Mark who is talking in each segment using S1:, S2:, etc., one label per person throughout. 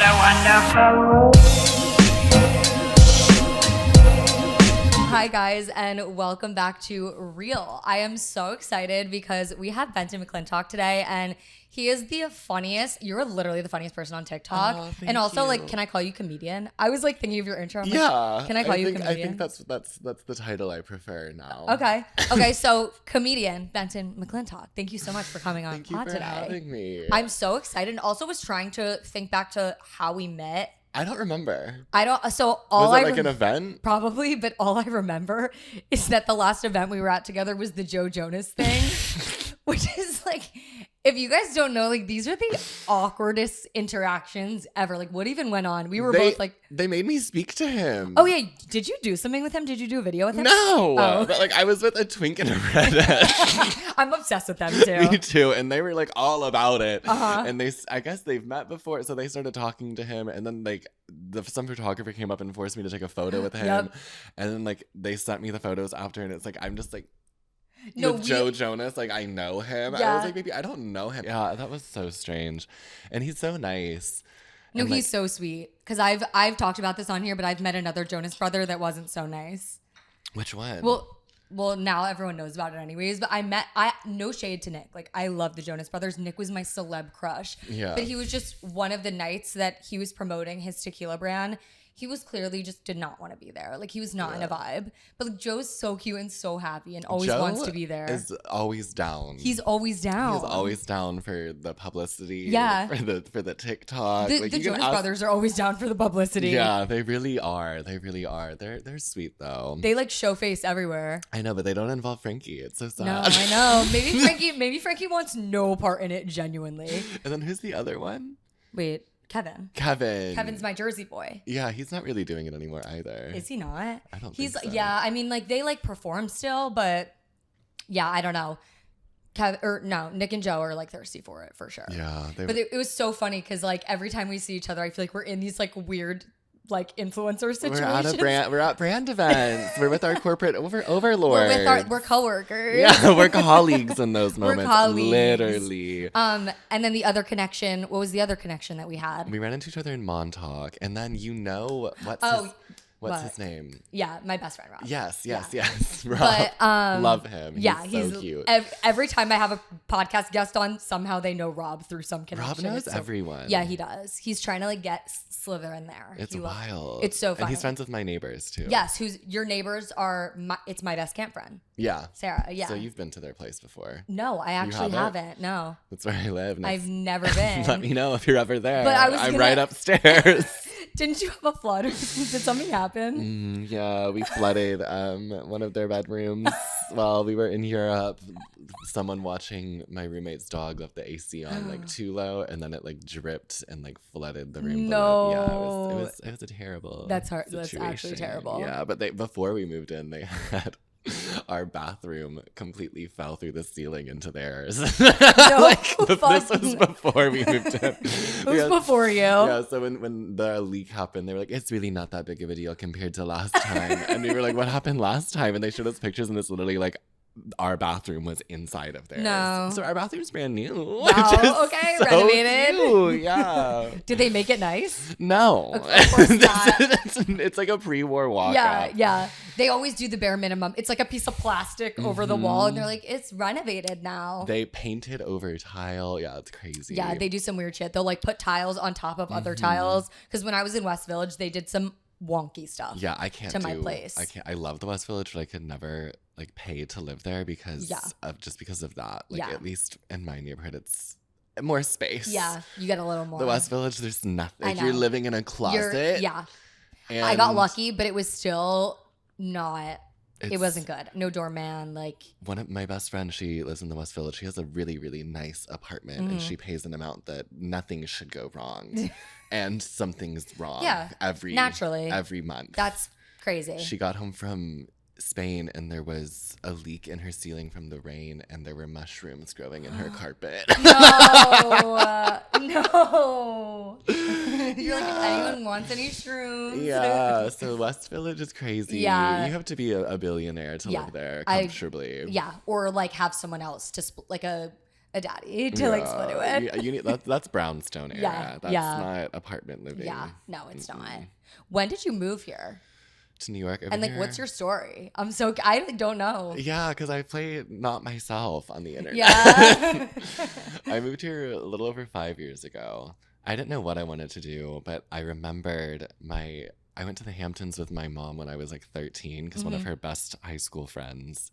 S1: What a wonderful.
S2: Hi guys, and welcome back to Real. I am so excited because we have Benton McClintock today, and he is the funniest. You're literally the funniest person on TikTok.
S3: Oh, thank
S2: and also,
S3: you.
S2: like, can I call you comedian? I was like thinking of your intro. I'm like,
S3: Yeah.
S2: can I call you comedian?
S3: I think that's the title I prefer now.
S2: Okay. So comedian Benton McClintock. Thank you so much for coming on
S3: Thank you
S2: pod
S3: for
S2: today.
S3: having me.
S2: I'm so excited, and also was trying to think back to how we met.
S3: I don't remember.
S2: I don't. So all
S3: Was it
S2: I
S3: like an event?
S2: Probably, but all I remember is that the last event we were at together was the Joe Jonas thing, which is like, if you guys don't know, like, these are the awkwardest interactions ever. Like, what even went on? We were both like,
S3: they made me speak to him.
S2: oh yeah, did you do something with him? Did you do a video with him?
S3: No,
S2: Oh.
S3: but like I was with a twink and a redhead.
S2: I'm obsessed with them too.
S3: Me too, and they were like all about it.
S2: Uh-huh.
S3: And I guess they've met before, so they started talking to him, and then like some photographer came up and forced me to take a photo with him.
S2: Yep.
S3: And then like they sent me the photos after, and it's like I'm just like.
S2: No,
S3: with Joe Jonas, like I know him. I
S2: Yeah.
S3: was like, baby, I don't know him. Yeah, that was so strange, and he's so nice.
S2: No,
S3: And,
S2: he's
S3: like,
S2: so sweet. Because I've talked about this on here, but I've met another Jonas brother that wasn't so nice.
S3: which one?
S2: Well, now everyone knows about it anyways, but no shade to Nick. Like, I love the Jonas Brothers. Nick was my celeb crush.
S3: Yeah.
S2: But he was just one of the nights that he was promoting his tequila brand. He was clearly just did not want to be there. Like, he was not in a vibe. But like, Joe's so cute and so happy and always
S3: Joe
S2: wants to be there.
S3: Is always down.
S2: He's always down.
S3: He's always down for the publicity.
S2: Yeah.
S3: For the TikTok.
S2: The
S3: Like, you can
S2: Jonas
S3: ask-
S2: Brothers are always down for the publicity.
S3: Yeah, they really are. They really are. They're sweet though.
S2: They like show face everywhere.
S3: I know, but they don't involve Frankie. It's so sad.
S2: No, I know. Maybe Frankie wants no part in it genuinely.
S3: And then who's the other one?
S2: Wait, Kevin.
S3: Kevin.
S2: Kevin's my Jersey boy.
S3: Yeah, he's not really doing it anymore either.
S2: Is he not?
S3: I don't
S2: He's
S3: think so.
S2: Yeah, I mean, like, they like perform still, but yeah, I don't know. Nick and Joe are like thirsty for it for sure.
S3: Yeah.
S2: But it was so funny because like every time we see each other, I feel like we're in these like weird like influencer situations.
S3: We're at brand events. We're with our corporate overlords.
S2: We're coworkers.
S3: Yeah, we're colleagues in those
S2: We're
S3: moments.
S2: colleagues.
S3: Literally.
S2: And then the other connection. What was the other connection that we had?
S3: We ran into each other in Montauk, and then what's his name?
S2: Yeah, my best friend Rob.
S3: Yes. Rob.
S2: But
S3: love him.
S2: Yeah,
S3: he's so cute.
S2: Every time I have a podcast guest on, somehow they know Rob through some connection.
S3: Rob knows
S2: It's so-
S3: everyone.
S2: Yeah, he does. He's trying to like get Slither in there.
S3: It's
S2: He
S3: wild.
S2: It's so
S3: And
S2: funny.
S3: he's friends with my neighbors too.
S2: Yes, who's your neighbors are? It's my best camp friend,
S3: Yeah.
S2: Sarah. Yeah.
S3: So you've been to their place before.
S2: No, I actually
S3: haven't?
S2: haven't. No,
S3: That's where I live.
S2: I've never been.
S3: Let me know if you're ever there.
S2: But I was
S3: I'm
S2: gonna-
S3: right upstairs.
S2: Didn't you have a flood? Did something happen?
S3: Yeah, we flooded one of their bedrooms while we were in Europe. Someone watching my roommate's dog left the AC on like too low, and then it like dripped and like flooded the room.
S2: No.
S3: below. Yeah, it was a terrible.
S2: That's hard. That's
S3: situation.
S2: actually terrible.
S3: Yeah, but before we moved in, they had. Our bathroom completely fell through the ceiling into theirs.
S2: No,
S3: This was before we moved in.
S2: It was before you.
S3: Yeah, so when the leak happened, they were like, it's really not that big of a deal compared to last time. And we were like, what happened last time? And they showed us pictures, and it's literally like our bathroom was inside of theirs.
S2: No.
S3: So our bathroom's brand new.
S2: Wow, okay, renovated.
S3: Cute. Yeah.
S2: Did they make it nice?
S3: No.
S2: Of course not.
S3: It's like a pre-war walk up.
S2: Yeah. They always do the bare minimum. It's like a piece of plastic over the wall, and they're like, it's renovated now.
S3: They painted over tile. Yeah, it's crazy.
S2: Yeah, they do some weird shit. They'll like put tiles on top of other tiles. Because when I was in West Village, they did some wonky stuff.
S3: Yeah, I can't
S2: to my place.
S3: I can't. I love the West Village, but I could never like pay to live there because of that. Like at least in my neighborhood, it's more space.
S2: Yeah, you get a little more.
S3: The West Village, there's nothing.
S2: I
S3: Like, you're
S2: know.
S3: living in a closet.
S2: Yeah.
S3: And
S2: I got lucky, but it was still not. It
S3: it's-
S2: wasn't good. No doorman. Like,
S3: One of my best friends, she lives in the West Village. She has a really, really nice apartment, and she pays an amount that nothing should go wrong, and something's wrong.
S2: Yeah, naturally.
S3: every month.
S2: that's crazy.
S3: She got home from Spain, and there was a leak in her ceiling from the rain, and there were mushrooms growing in her carpet.
S2: No. You're like, if anyone wants any shrooms.
S3: Yeah, so West Village is crazy.
S2: Yeah.
S3: You have to be a billionaire to live there comfortably.
S2: Yeah, or like have someone else to like a a daddy to like split it with.
S3: Yeah, you need that's brownstone era.
S2: Yeah,
S3: That's
S2: yeah.
S3: not apartment living.
S2: Yeah, no, it's not. When did you move here?
S3: To New York.
S2: And like, what's your story? I like, don't know.
S3: Yeah, because I play not myself on the internet.
S2: Yeah.
S3: I moved here a little over 5 years ago. I didn't know what I wanted to do, but I remembered I went to the Hamptons with my mom when I was like 13 because one of her best high school friends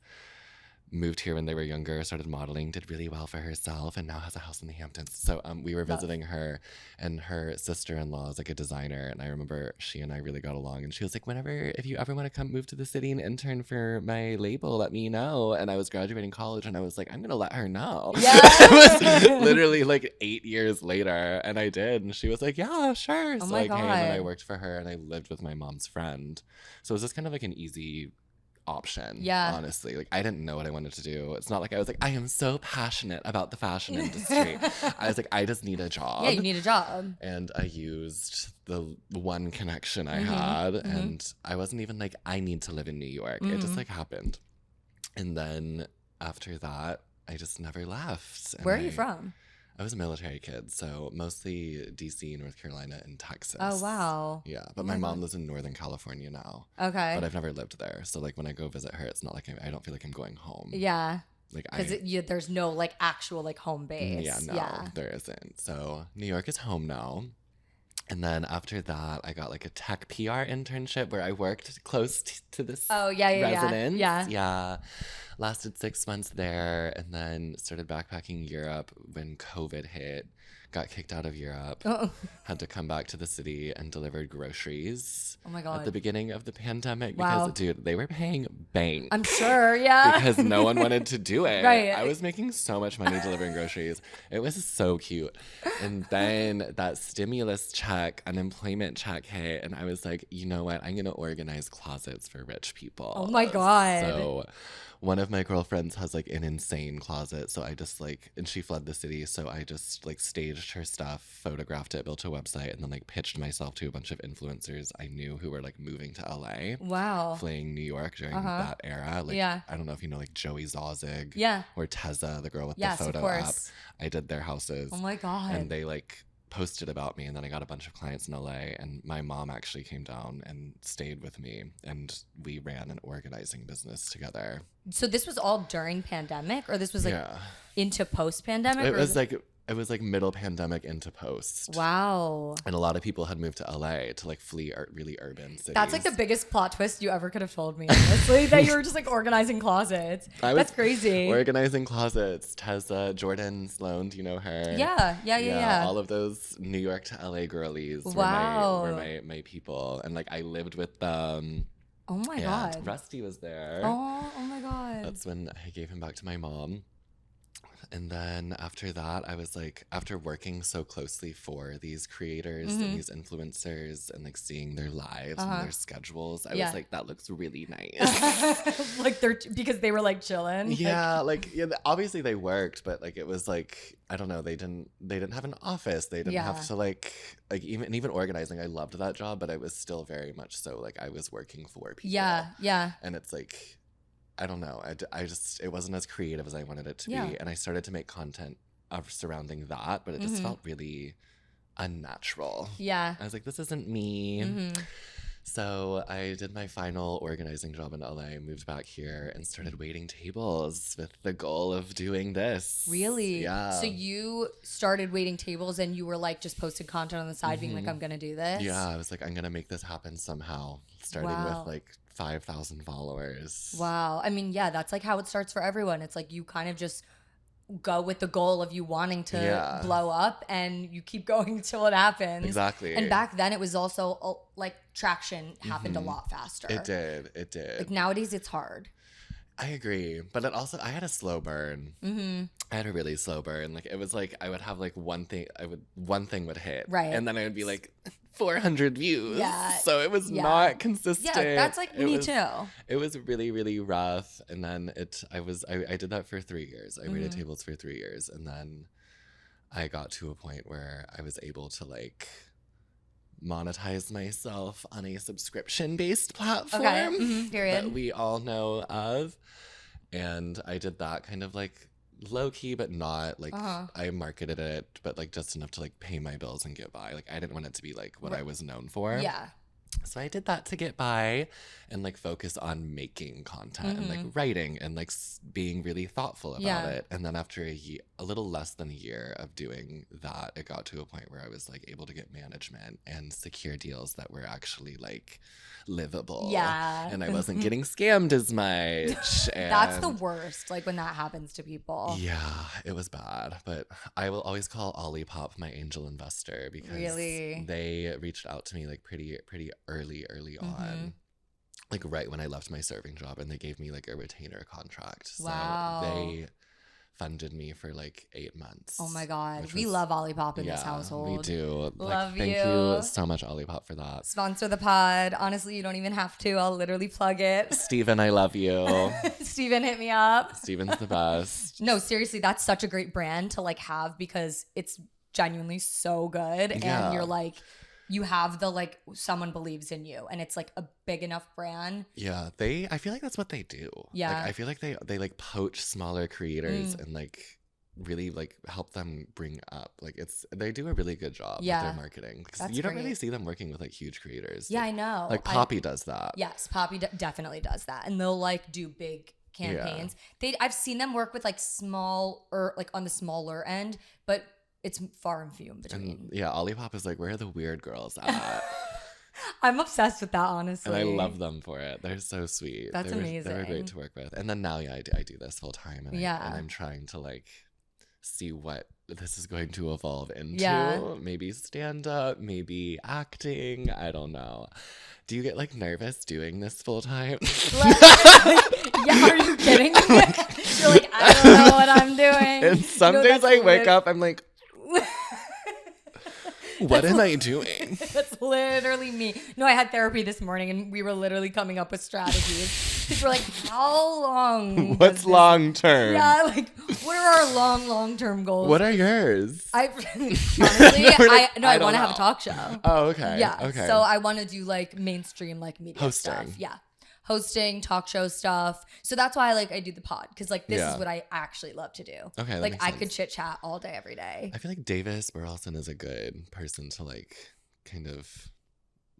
S3: moved here when they were younger, started modeling, did really well for herself, and now has a house in the Hamptons. So we were visiting her, and her sister-in-law is like a designer, and I remember she and I really got along, and she was like, if you ever want to come move to the city and intern for my label, let me know. And I was graduating college, and I was like, I'm gonna let her know.
S2: Yeah.
S3: It was literally like 8 years later, and I did, and she was like, yeah, sure.
S2: Oh
S3: So
S2: my
S3: I came and I
S2: God.
S3: worked for her, and I lived with my mom's friend. So it was just kind of like an easy option.
S2: Yeah.
S3: Honestly, like I didn't know what I wanted to do. It's not like I was like, I am so passionate about the fashion industry. I was like, I just need a job.
S2: Yeah, you need a job.
S3: And I used the one connection I had, and I wasn't even like, I need to live in New York. It just like happened. And then after that, I just never left. And
S2: Where are you from?
S3: I was a military kid, so mostly DC, North Carolina, and Texas.
S2: Oh, wow.
S3: Yeah, but my mom lives in Northern California now.
S2: Okay.
S3: But I've never lived there, so like when I go visit her, it's not like I don't feel like I'm going home.
S2: Yeah.
S3: Like
S2: Because there's no like actual like home base.
S3: yeah, no, there isn't. So New York is home now. And then after that, I got like a tech PR internship where I worked close to this residence. Yeah. Lasted 6 months there, and then started backpacking Europe when COVID hit. Got kicked out of Europe. Had to come back to the city and delivered groceries.
S2: Oh my God.
S3: At the beginning of the pandemic
S2: Wow.
S3: because, dude, they were paying bank.
S2: I'm sure, yeah.
S3: Because no one wanted to do it.
S2: Right.
S3: I was making so much money delivering groceries. It was so cute. And then that stimulus check, unemployment check hit, and I was like, you know what? I'm going to organize closets for rich people.
S2: Oh my God.
S3: So one of my girlfriends has like an insane closet. So I just like, and she fled the city. So I just like staged her stuff, photographed it, built a website, and then like pitched myself to a bunch of influencers I knew who were like moving to LA.
S2: Wow.
S3: Fleeing New York during that era. Like,
S2: Yeah.
S3: I don't know if you know like Joey Zozig.
S2: Yeah.
S3: Or Tezza, the girl with
S2: Yes,
S3: the
S2: of
S3: photo app.
S2: course.
S3: I did their houses.
S2: Oh my God.
S3: And they like posted about me, and then I got a bunch of clients in LA, and my mom actually came down and stayed with me, and we ran an organizing business together.
S2: So this was all during pandemic, or this was like
S3: Yeah.
S2: into post pandemic?
S3: It was like middle pandemic into post.
S2: Wow.
S3: And a lot of people had moved to LA to like flee really urban cities.
S2: That's like the biggest plot twist you ever could have told me, honestly, that you were just like organizing closets. That's crazy.
S3: Organizing closets. Tessa, Jordan Sloan, do you know her?
S2: Yeah.
S3: All of those New York to LA girlies
S2: Wow.
S3: were my people. And like I lived with them.
S2: Oh my God.
S3: Rusty was there.
S2: Oh my God.
S3: That's when I gave him back to my mom. And then after that, I was like, after working so closely for these creators and these influencers and like seeing their lives and their schedules, I was like, that looks really nice.
S2: Like because they were like chilling.
S3: Yeah, obviously they worked, but like it was like, I don't know, they didn't have an office. They didn't have to like even organizing. I loved that job, but it was still very much so like I was working for people.
S2: Yeah.
S3: And it's like, I don't know. I just, it wasn't as creative as I wanted it to be. And I started to make content surrounding that, but it just felt really unnatural.
S2: Yeah.
S3: I was like, this isn't me. So I did my final organizing job in LA, moved back here, and started waiting tables with the goal of doing this.
S2: Really?
S3: Yeah.
S2: So you started waiting tables and you were like just posting content on the side being like, I'm going to do this?
S3: Yeah, I was like, I'm going to make this happen somehow, starting with like 5,000 followers.
S2: Wow. I mean, yeah, that's like how it starts for everyone. It's like you kind of just go with the goal of you wanting to blow up, and you keep going until it happens.
S3: Exactly.
S2: And back then it was also like traction happened a lot faster.
S3: It did.
S2: Like nowadays it's hard.
S3: I agree. But I had a slow burn. I had a really slow burn. Like it was like I would have like one thing would hit.
S2: Right.
S3: And then I would be like 400 views.
S2: Yeah.
S3: So it was not consistent.
S2: Yeah, that's like me too.
S3: It was really, really rough. And then I did that for 3 years. I waited tables for 3 years. And then I got to a point where I was able to like monetize myself on a subscription-based platform
S2: Period.
S3: that we all know of. And I did that kind of like low key, but not like I marketed it, but like just enough to like pay my bills and get by. Like I didn't want it to be like what I was known for.
S2: Yeah.
S3: So I did that to get by and like focus on making content and like writing and like being really thoughtful about it. And then after a little less than a year of doing that, it got to a point where I was like able to get management and secure deals that were actually like livable.
S2: Yeah.
S3: And I wasn't getting scammed as much. And
S2: that's the worst, like when that happens to people.
S3: yeah, it was bad. But I will always call Olipop my angel investor because they reached out to me like pretty early on, like right when I left my serving job, and they gave me like a retainer contract. So they funded me for like 8 months.
S2: Oh my God. We love Olipop in this household.
S3: We do.
S2: Love
S3: thank you so much, Olipop, for that.
S2: Sponsor the pod. Honestly, you don't even have to. I'll literally plug it.
S3: Steven, I love you.
S2: Steven, hit me up.
S3: Steven's the best.
S2: No, seriously, that's such a great brand to like have because it's genuinely so good. And you're like, you have the like someone believes in you and it's like a big enough brand.
S3: Yeah, I feel like that's what they do.
S2: Yeah.
S3: Like, I feel like they like poach smaller creators and like really like help them bring up. Like they do a really good job with their marketing. Because you don't really see them working with like huge creators.
S2: Yeah, I know.
S3: Like Poppy does that.
S2: Yes, Poppy definitely does that. And they'll like do big campaigns. I've seen them work with like small or like on the smaller end, but it's far and few in between.
S3: And Olipop is like, where are the weird girls at?
S2: I'm obsessed with that, honestly.
S3: And I love them for it. They're so sweet.
S2: That's amazing.
S3: They're great to work with. And then now, I do this full time. And I'm trying to like see what this is going to evolve into. Yeah. Maybe stand up, maybe acting. I don't know. Do you get like nervous doing this full time?
S2: Yeah, are you kidding me? You're like, I don't know what I'm doing.
S3: And some days I wake up, I'm like, what am I doing?
S2: That's literally me. No, I had therapy this morning and we were literally coming up with strategies. Because we're like, how long?
S3: What's long term?
S2: Yeah, like, what are our long-term goals?
S3: What are yours?
S2: Honestly, I want to have a talk show.
S3: Oh, okay.
S2: Yeah.
S3: Okay.
S2: So I want to do like mainstream like media
S3: hosting
S2: stuff. Yeah. Hosting, talk show stuff. So that's why I do the pod because like this is what I actually love to do.
S3: Okay,
S2: like I could chit chat all day, every day.
S3: I feel like Davis Burleson is a good person to like kind of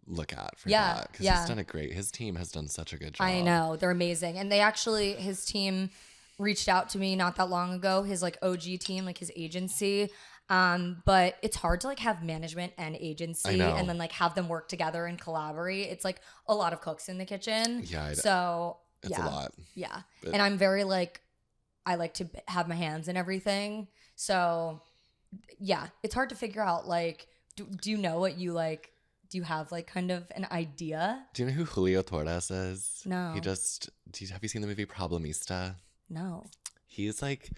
S3: look at for that because he's done his team has done such a good job.
S2: I know, they're amazing, and his team reached out to me not that long ago. His like OG team, like his agency. But it's hard to like have management and agency and then like have them work together and collaborate. It's like a lot of cooks in the kitchen.
S3: Yeah.
S2: So
S3: it's a lot.
S2: Yeah. And I'm very like, I like to have my hands in everything. So yeah, it's hard to figure out like, do you know what you like? Do you have like kind of an idea?
S3: Do you know who Julio Torres is?
S2: No.
S3: Have you seen the movie Problemista?
S2: No.
S3: He's like,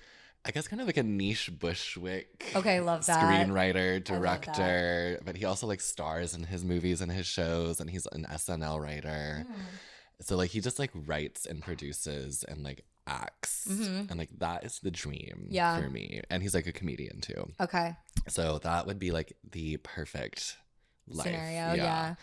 S3: I guess kind of like a niche Bushwick
S2: love that.
S3: Screenwriter, director, but he also like stars in his movies and his shows, and he's an SNL writer. So like he just like writes and produces and like acts, and like that is the dream for me. And he's like a comedian too. Okay. So that would be like the perfect
S2: scenario. Yeah.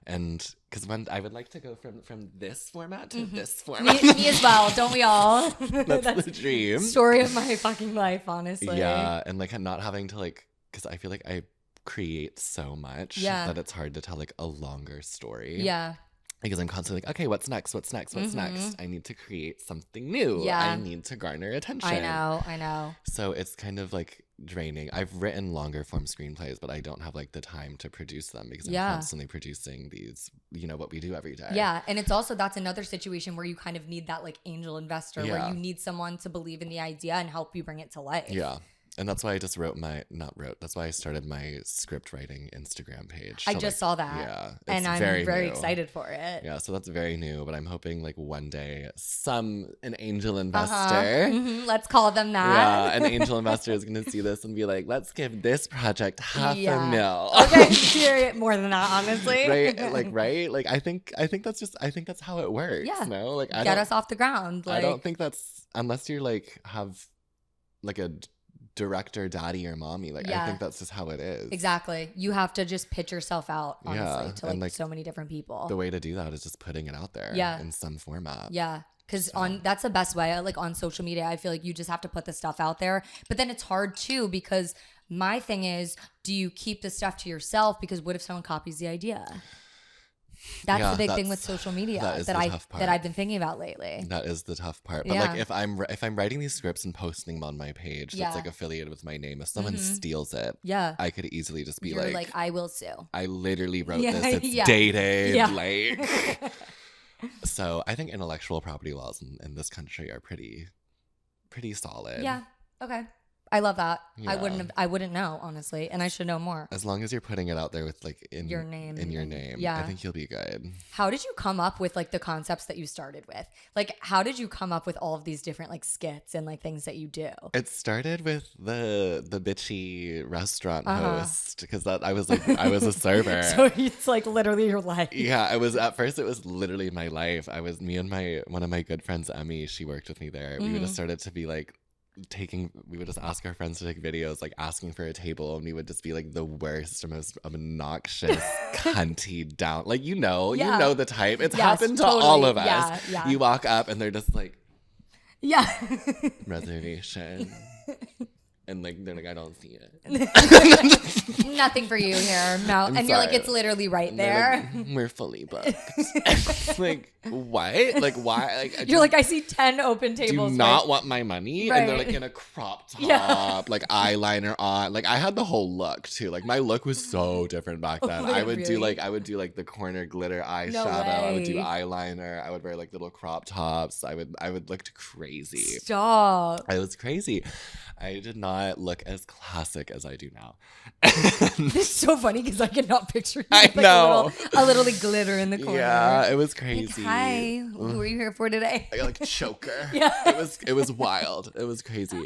S3: And because when I would like to go from this format to this format.
S2: Me as well. Don't we all?
S3: That's the dream.
S2: Story of my fucking life, honestly.
S3: Yeah. And like not having to like, because I feel like I create so much that it's hard to tell like a longer story. Yeah. Because I'm constantly like, okay, what's next? What's next? What's next? I need to create something new. Yeah. I need to garner attention.
S2: I know.
S3: So it's kind of like draining. I've written longer form screenplays, but I don't have like the time to produce them because I'm constantly producing these, what we do every day.
S2: Yeah. And it's also, that's another situation where you kind of need that like angel investor where you need someone to believe in the idea and help you bring it to life.
S3: Yeah. And that's why I just that's why I started my script writing Instagram page.
S2: I just saw that.
S3: Yeah.
S2: And I'm very excited for it.
S3: Yeah. So that's very new, but I'm hoping like one day an angel investor.
S2: Let's call them that.
S3: Yeah. An angel investor is going to see this and be like, let's give this project $500,000.
S2: Okay. Period. More than that, honestly.
S3: Right. Like, I think that's how it works.
S2: Yeah.
S3: No? Like,
S2: get us off the ground.
S3: I don't think that's, unless you're like, have like a director, daddy or mommy. Like, I think that's just how it is.
S2: Exactly. You have to just pitch yourself out, honestly, to like so many different people.
S3: The way to do that is just putting it out there in some format.
S2: Yeah. Because that's the best way. Like on social media, I feel like you just have to put the stuff out there. But then it's hard too, because my thing is, do you keep the stuff to yourself? Because what if someone copies the idea? That's the big thing with social media that I've been thinking about lately.
S3: That is the tough part. But like if I'm writing these scripts and posting them on my page that's like affiliated with my name, if someone steals it, I could easily just be like,
S2: I will sue.
S3: I literally wrote this. It's dated. Like so I think intellectual property laws in this country are pretty solid.
S2: Yeah. Okay. I love that. Yeah. I wouldn't know, honestly, and I should know more.
S3: As long as you're putting it out there with like your name, I think you'll be good.
S2: How did you come up with like the concepts that you started with? Like, how did you come up with all of these different like skits and like things that you do?
S3: It started with the bitchy restaurant host, because I was a server.
S2: So it's like literally your life.
S3: Yeah, at first it was literally my life. Me and one of my good friends, Emmy, she worked with me there. We would have started to be like we would just ask our friends to take videos, like asking for a table, and we would just be like the worst, most obnoxious, cunty down, like you know the type. It's happened to all of us. Yeah. You walk up and they're just like, reservation. And like they're like, I don't see it.
S2: Nothing for you here. No. And you're like, it's literally right there.
S3: Like, we're fully booked. Like, what? Like, why? Like,
S2: you're like, I see 10 open tables.
S3: Do not want my money. Right. And they're like in a crop top, like eyeliner on. Like I had the whole look too. Like my look was so different back then. I would do like the corner glitter eyeshadow. I would do eyeliner. I would wear like little crop tops. I would look crazy.
S2: Stop.
S3: I was crazy. I did not look as classic as I do now.
S2: It's so funny because I cannot picture you
S3: with
S2: a little like glitter in the corner.
S3: Yeah, it was crazy.
S2: Like, hi, who are you here for today?
S3: I got like a choker.
S2: Yeah.
S3: It was wild. It was crazy.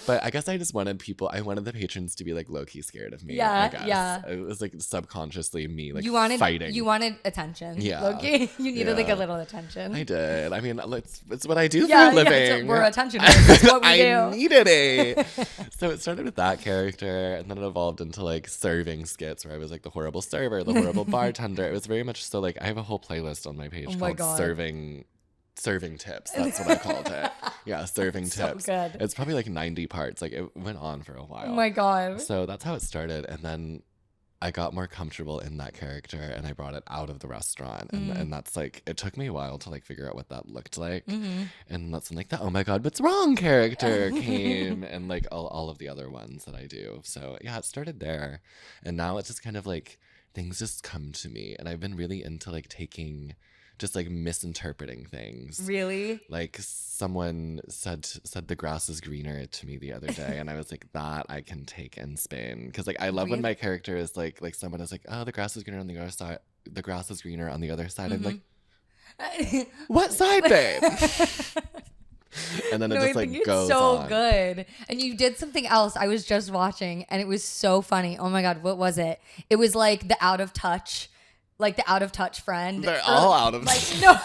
S3: But I guess I just wanted the patrons to be like low-key scared of me. Yeah, I guess. Yeah. It was like subconsciously me like fighting.
S2: You wanted attention. Yeah. Low-key. You needed like a little attention.
S3: I did. I mean, it's what I do for a living. Yeah,
S2: we're attention. That's what we do.
S3: I needed it. So it started with that character, and then it evolved into like serving skits where I was like the horrible server, the horrible bartender. It was very much so like I have a whole playlist on my page called Serving tips. That's what I called it. Yeah, serving tips.
S2: So good.
S3: It's probably like 90 parts. Like it went on for a while.
S2: Oh my God.
S3: So that's how it started. And then I got more comfortable in that character and I brought it out of the restaurant. And that's like, it took me a while to like figure out what that looked like. And that's when like the oh my God, what's wrong character came, and like all of the other ones that I do. So yeah, it started there. And now it's just kind of like things just come to me. And I've been really into like taking just like misinterpreting things.
S2: Really?
S3: Like someone said the grass is greener to me the other day, and I was like, that I can take and spin, because like I love when my character is like someone is like, oh, the grass is greener on the other side. The grass is greener on the other side. I'm like, what side, babe? And then it just like goes
S2: so
S3: on.
S2: Good. And you did something else I was just watching, and it was so funny. Oh my God, what was it? It was like the out of touch. Like the out of touch friend.
S3: They're all out of
S2: touch. No.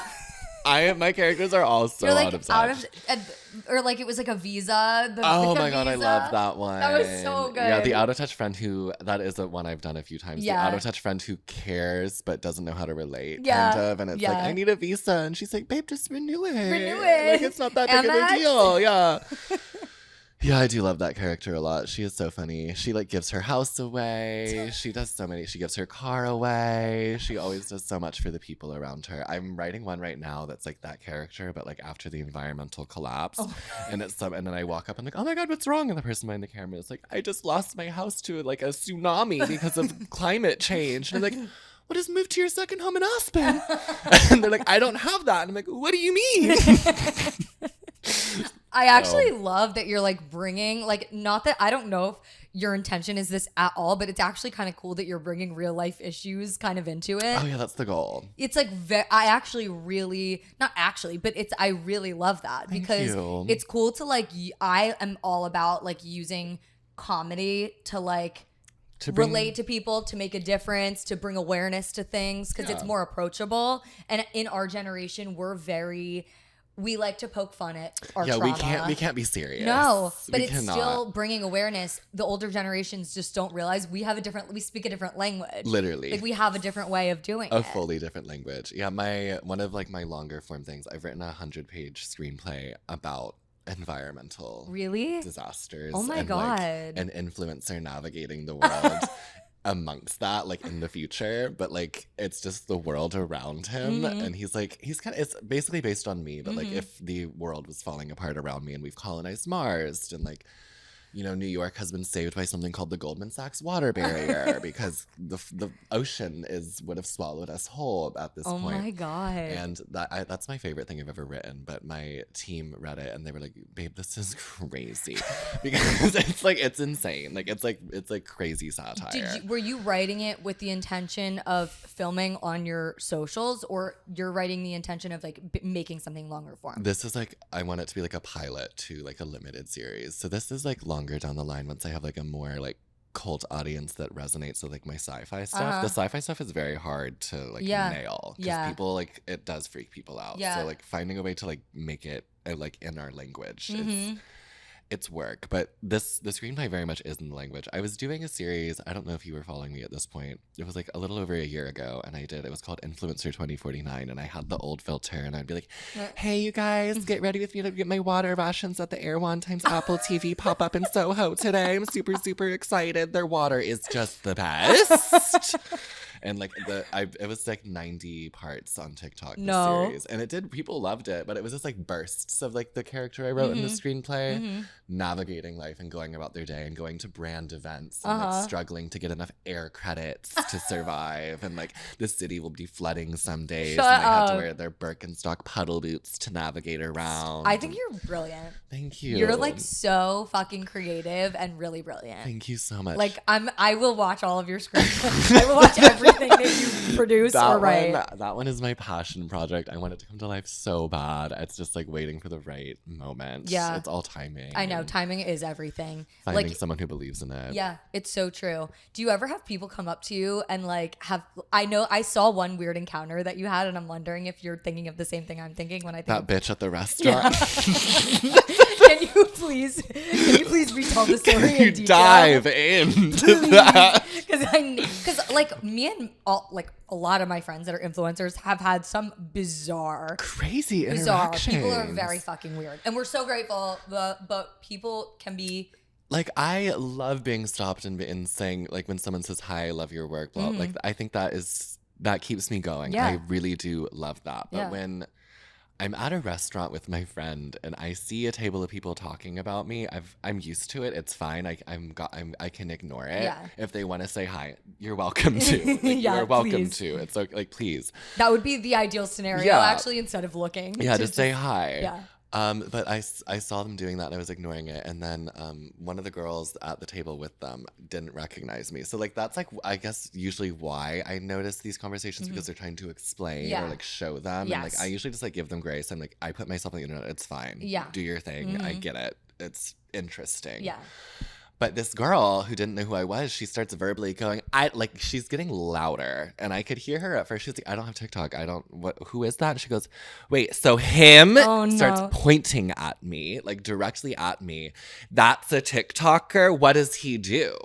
S3: My characters are all so
S2: like
S3: out of touch.
S2: Or like it was like a visa.
S3: Oh my God, I love that one.
S2: That was so good.
S3: Yeah, the out of touch friend that is the one I've done a few times. Yeah. The out of touch friend who cares but doesn't know how to relate, kind of. And it's like, I need a visa. And she's like, babe, just renew it. Like, it's not that big of a deal. Yeah. Yeah, I do love that character a lot. She is so funny. She like gives her house away. She does so many. She gives her car away. She always does so much for the people around her. I'm writing one right now that's like that character, but like after the environmental collapse. Oh. And then I walk up and like, oh my God, what's wrong? And the person behind the camera is like, I just lost my house to like a tsunami because of climate change. And I'm like, well, just move to your second home in Aspen. And they're like, I don't have that. And I'm like, what do you mean?
S2: I actually love that you're like bringing, like, not that I don't know if your intention is this at all, but it's actually kind of cool that you're bringing real life issues kind of into it.
S3: Oh yeah, that's the goal.
S2: It's like I actually really, not actually, but I really love that.
S3: Thank
S2: because
S3: you.
S2: It's cool to like, I am all about like using comedy to like relate to people, to make a difference, to bring awareness to things, because it's more approachable. And in our generation, we're very we like to poke fun at our
S3: Yeah,
S2: trauma.
S3: we can't be serious.
S2: No, but
S3: we
S2: it's
S3: cannot.
S2: still bringing awareness. The older generations just don't realize we speak a different language.
S3: Literally.
S2: Like we have a different way of doing
S3: A
S2: it.
S3: fully different language. Yeah, one of like my longer form things, I've written a 100-page screenplay about environmental
S2: Really?
S3: disasters.
S2: Oh my
S3: and,
S2: God.
S3: Like, an influencer navigating the world amongst that, like in the future. But like it's just the world around him. And he's kind of, it's basically based on me, but like if the world was falling apart around me and we've colonized Mars and like, you know, New York has been saved by something called the Goldman Sachs water barrier because the ocean would have swallowed us whole at this point.
S2: Oh my God.
S3: And that's my favorite thing I've ever written. But my team read it and they were like, "Babe, this is crazy," because it's insane. Like it's like crazy satire.
S2: Were you writing it with the intention of filming on your socials, or you're writing the intention of like making something longer form?
S3: This is like, I want it to be like a pilot to like a limited series. So this is like longer down the line once I have like a more like cult audience that resonates with like my sci-fi stuff. The sci-fi stuff is very hard to like nail because people like, it does freak people out. So like finding a way to like make it like in our language is it's work. But the screenplay very much is in the language. I was doing a series, I don't know if you were following me at this point. It was like a little over a year ago, and it was called Influencer 2049, and I had the old filter, and I'd be like, "Hey, you guys, get ready with me to get my water rations at the Airwan times Apple TV pop up in Soho today. I'm super, super excited. Their water is just the best." And like it was like 90 parts on TikTok, the series. And people loved it, but it was just like bursts of like the character I wrote in the screenplay, navigating life and going about their day and going to brand events and like struggling to get enough air credits to survive. And like the city will be flooding some days and they have to wear their Birkenstock puddle boots to navigate around.
S2: I think you're brilliant.
S3: Thank you.
S2: You're like so fucking creative and really brilliant.
S3: Thank you so much.
S2: Like I will watch all of your screenplays. I will watch everything that you produce or write.
S3: That one is my passion project. I want it to come to life so bad. It's just like waiting for the right moment.
S2: Yeah.
S3: It's all timing.
S2: I know. Timing is everything.
S3: Finding
S2: like,
S3: someone who believes in it.
S2: Yeah, it's so true. Do you ever have people come up to you and like I know I saw one weird encounter that you had, and I'm wondering if you're thinking of the same thing I'm thinking when I think
S3: that bitch at the restaurant.
S2: Can you please retell the story
S3: Can you
S2: in detail?
S3: dive into that?
S2: Because like me and a lot of my friends that are influencers have had some
S3: crazy interactions.
S2: People are very fucking weird, and we're so grateful. But people can be.
S3: Like, I love being stopped and saying, like, when someone says, "Hi, I love your work," blah, like, I think that keeps me going.
S2: Yeah.
S3: I really do love that. But
S2: Yeah.
S3: when I'm at a restaurant with my friend and I see a table of people talking about me, I'm used to it. It's fine. I can ignore it.
S2: Yeah.
S3: If they want to say hi, you're welcome to. Like,
S2: Yeah,
S3: you're welcome
S2: please.
S3: to. It's like please.
S2: That would be the ideal scenario,
S3: Yeah.
S2: actually, instead of looking.
S3: Yeah, just say hi.
S2: Yeah.
S3: But I saw them doing that and I was ignoring it. And then one of the girls at the table with them didn't recognize me. So like that's like, I guess usually why I notice these conversations because they're trying to explain or like show them.
S2: Yes.
S3: And like I usually just like give them grace and like I put myself on the internet. It's fine.
S2: Yeah.
S3: Do your thing. I get it. It's interesting.
S2: Yeah.
S3: But this girl who didn't know who I was, she starts verbally going, she's getting louder. And I could hear her at first. She's like, "I don't have TikTok. Who is that?" And she goes, "Wait, so him?"
S2: Oh, no.
S3: Starts pointing at me, like directly at me. "That's a TikToker? What does he do?"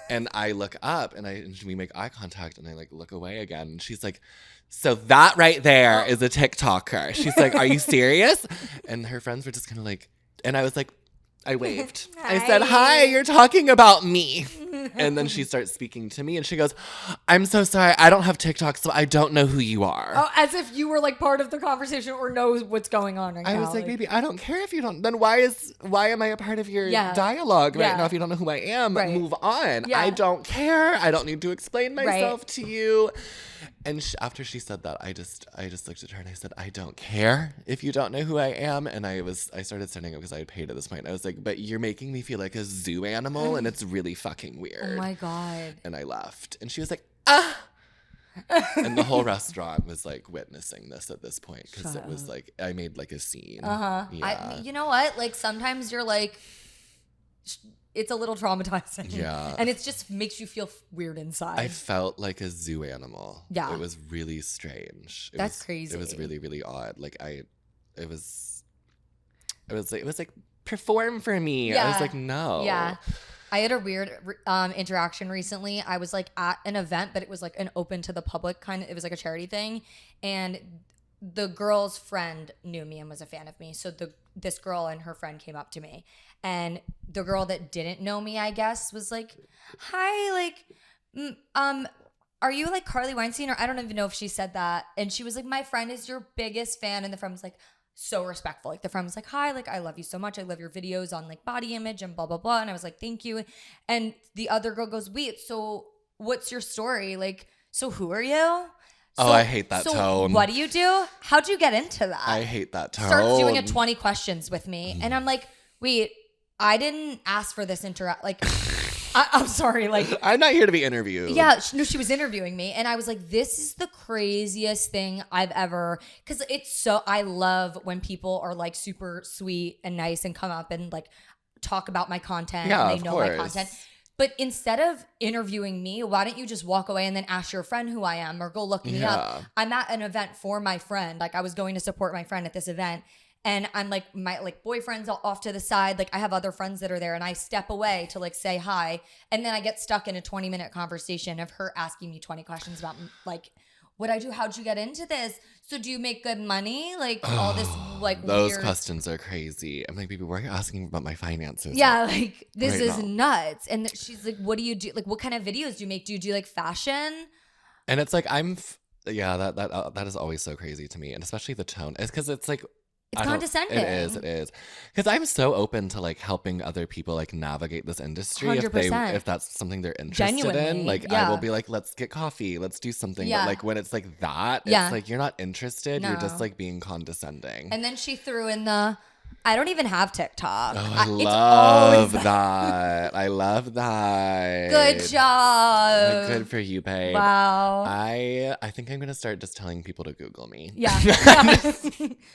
S3: And I look up and we make eye contact and I like look away again. And she's like, "So that right there is a TikToker." She's like, "Are you serious?" And her friends were just kind of like, and I was like, I waved. I said, "Hi, you're talking about me." And then she starts speaking to me and she goes, "I'm so sorry. I don't have TikTok, so I don't know who you are."
S2: Oh, as if you were like part of the conversation or knows what's going on right now.
S3: I was like, "Baby, I don't care if you don't. Then why am I a part of your dialogue right now if you don't know who I am?
S2: Right.
S3: Move on.
S2: Yeah.
S3: I don't care. I don't need to explain myself to you." And after she said that, I just looked at her and I said, "I don't care if you don't know who I am." And I started standing up because I had paid at this point. I was like, "But you're making me feel like a zoo animal and it's really fucking weird."
S2: Oh my God.
S3: And I left. And she was like, "Ah." And the whole restaurant was like witnessing this at this point because it was like, I made like a scene. Yeah.
S2: You know what? Like sometimes you're like, it's a little traumatizing.
S3: Yeah.
S2: And it just makes you feel weird inside.
S3: I felt like a zoo animal.
S2: Yeah.
S3: It was really strange.
S2: That's crazy.
S3: It was really, really odd. Like it was like perform for me. I was like, no.
S2: Yeah. I had a weird interaction recently. I was like at an event, but it was like an open to the public kind of, it was like a charity thing. And the girl's friend knew me and was a fan of me. So this girl and her friend came up to me. And the girl that didn't know me, I guess, was like, hi, like, are you like Carly Weinstein? Or I don't even know if she said that. And she was like, my friend is your biggest fan. And the friend was like, so respectful. Like the friend was like, hi, like I love you so much. I love your videos on like body image and blah, blah, blah. And I was like, thank you. And the other girl goes, wait, so what's your story? Like, so who are you?
S3: Oh, I hate that tone.
S2: What do you do? How'd you get into that?
S3: I hate that tone.
S2: Starts doing a 20 questions with me. And I'm like, wait, I didn't ask for this like, I'm sorry. Like,
S3: I'm not here to be interviewed.
S2: Yeah, she was interviewing me, and I was like, "This is the craziest thing I've ever." Because I love when people are like super sweet and nice and come up and like talk about my content.
S3: Yeah,
S2: and they know my content. But instead of interviewing me, why don't you just walk away and then ask your friend who I am or go look me up? I'm at an event for my friend. Like I was going to support my friend at this event. And I'm like, my like boyfriend's off to the side. Like I have other friends that are there and I step away to like say hi. And then I get stuck in a 20-minute conversation of her asking me 20 questions about like what I do. How'd you get into this? So do you make good money? Like all this like
S3: those
S2: weird
S3: questions are crazy. I'm like, baby, why are you asking about my finances?
S2: Yeah, like this
S3: right
S2: is
S3: now?
S2: Nuts. And she's like, what do you do? Like what kind of videos do you make? Do you do like fashion?
S3: And it's like, that is always so crazy to me. And especially the tone. It's because it's like,
S2: It's condescending.
S3: It is. Because I'm so open to like helping other people like navigate this industry
S2: 100%.
S3: if that's something they're interested
S2: Genuinely,
S3: in. Like I will be like, let's get coffee, let's do something.
S2: Yeah.
S3: But like when it's like that,
S2: Yeah.
S3: it's like you're not interested. You're
S2: No.
S3: just like being condescending.
S2: And then she threw in I don't even have TikTok.
S3: Oh, I
S2: it's
S3: love
S2: always
S3: that. I love that.
S2: Good job.
S3: Like, good for you, babe.
S2: Wow.
S3: I think I'm gonna start just telling people to Google me.
S2: Yeah.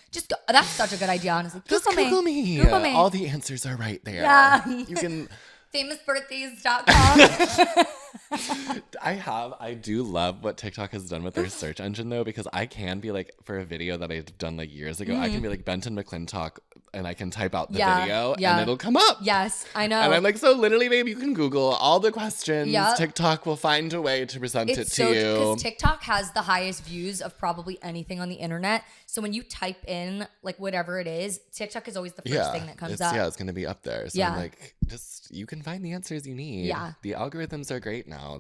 S2: Just go. That's such a good idea, honestly.
S3: Just Google me.
S2: Google me.
S3: All the answers are right there.
S2: Yeah.
S3: You can.
S2: famousbirthdays.com.
S3: I do love what TikTok has done with their search engine though, because I can be like, for a video that I've done like years ago, I can be like Benton McClintock and I can type out the video and it'll come up.
S2: Yes, I know.
S3: And I'm like, so literally, babe, you can Google all the questions.
S2: Yep.
S3: TikTok will find a way to present it to you.
S2: Because TikTok has the highest views of probably anything on the internet. So when you type in like whatever it is, TikTok is always the first thing that comes up.
S3: Yeah, it's going to be up there. So
S2: Yeah.
S3: I'm like, just, you can find the answers you need.
S2: Yeah.
S3: The algorithms are great now.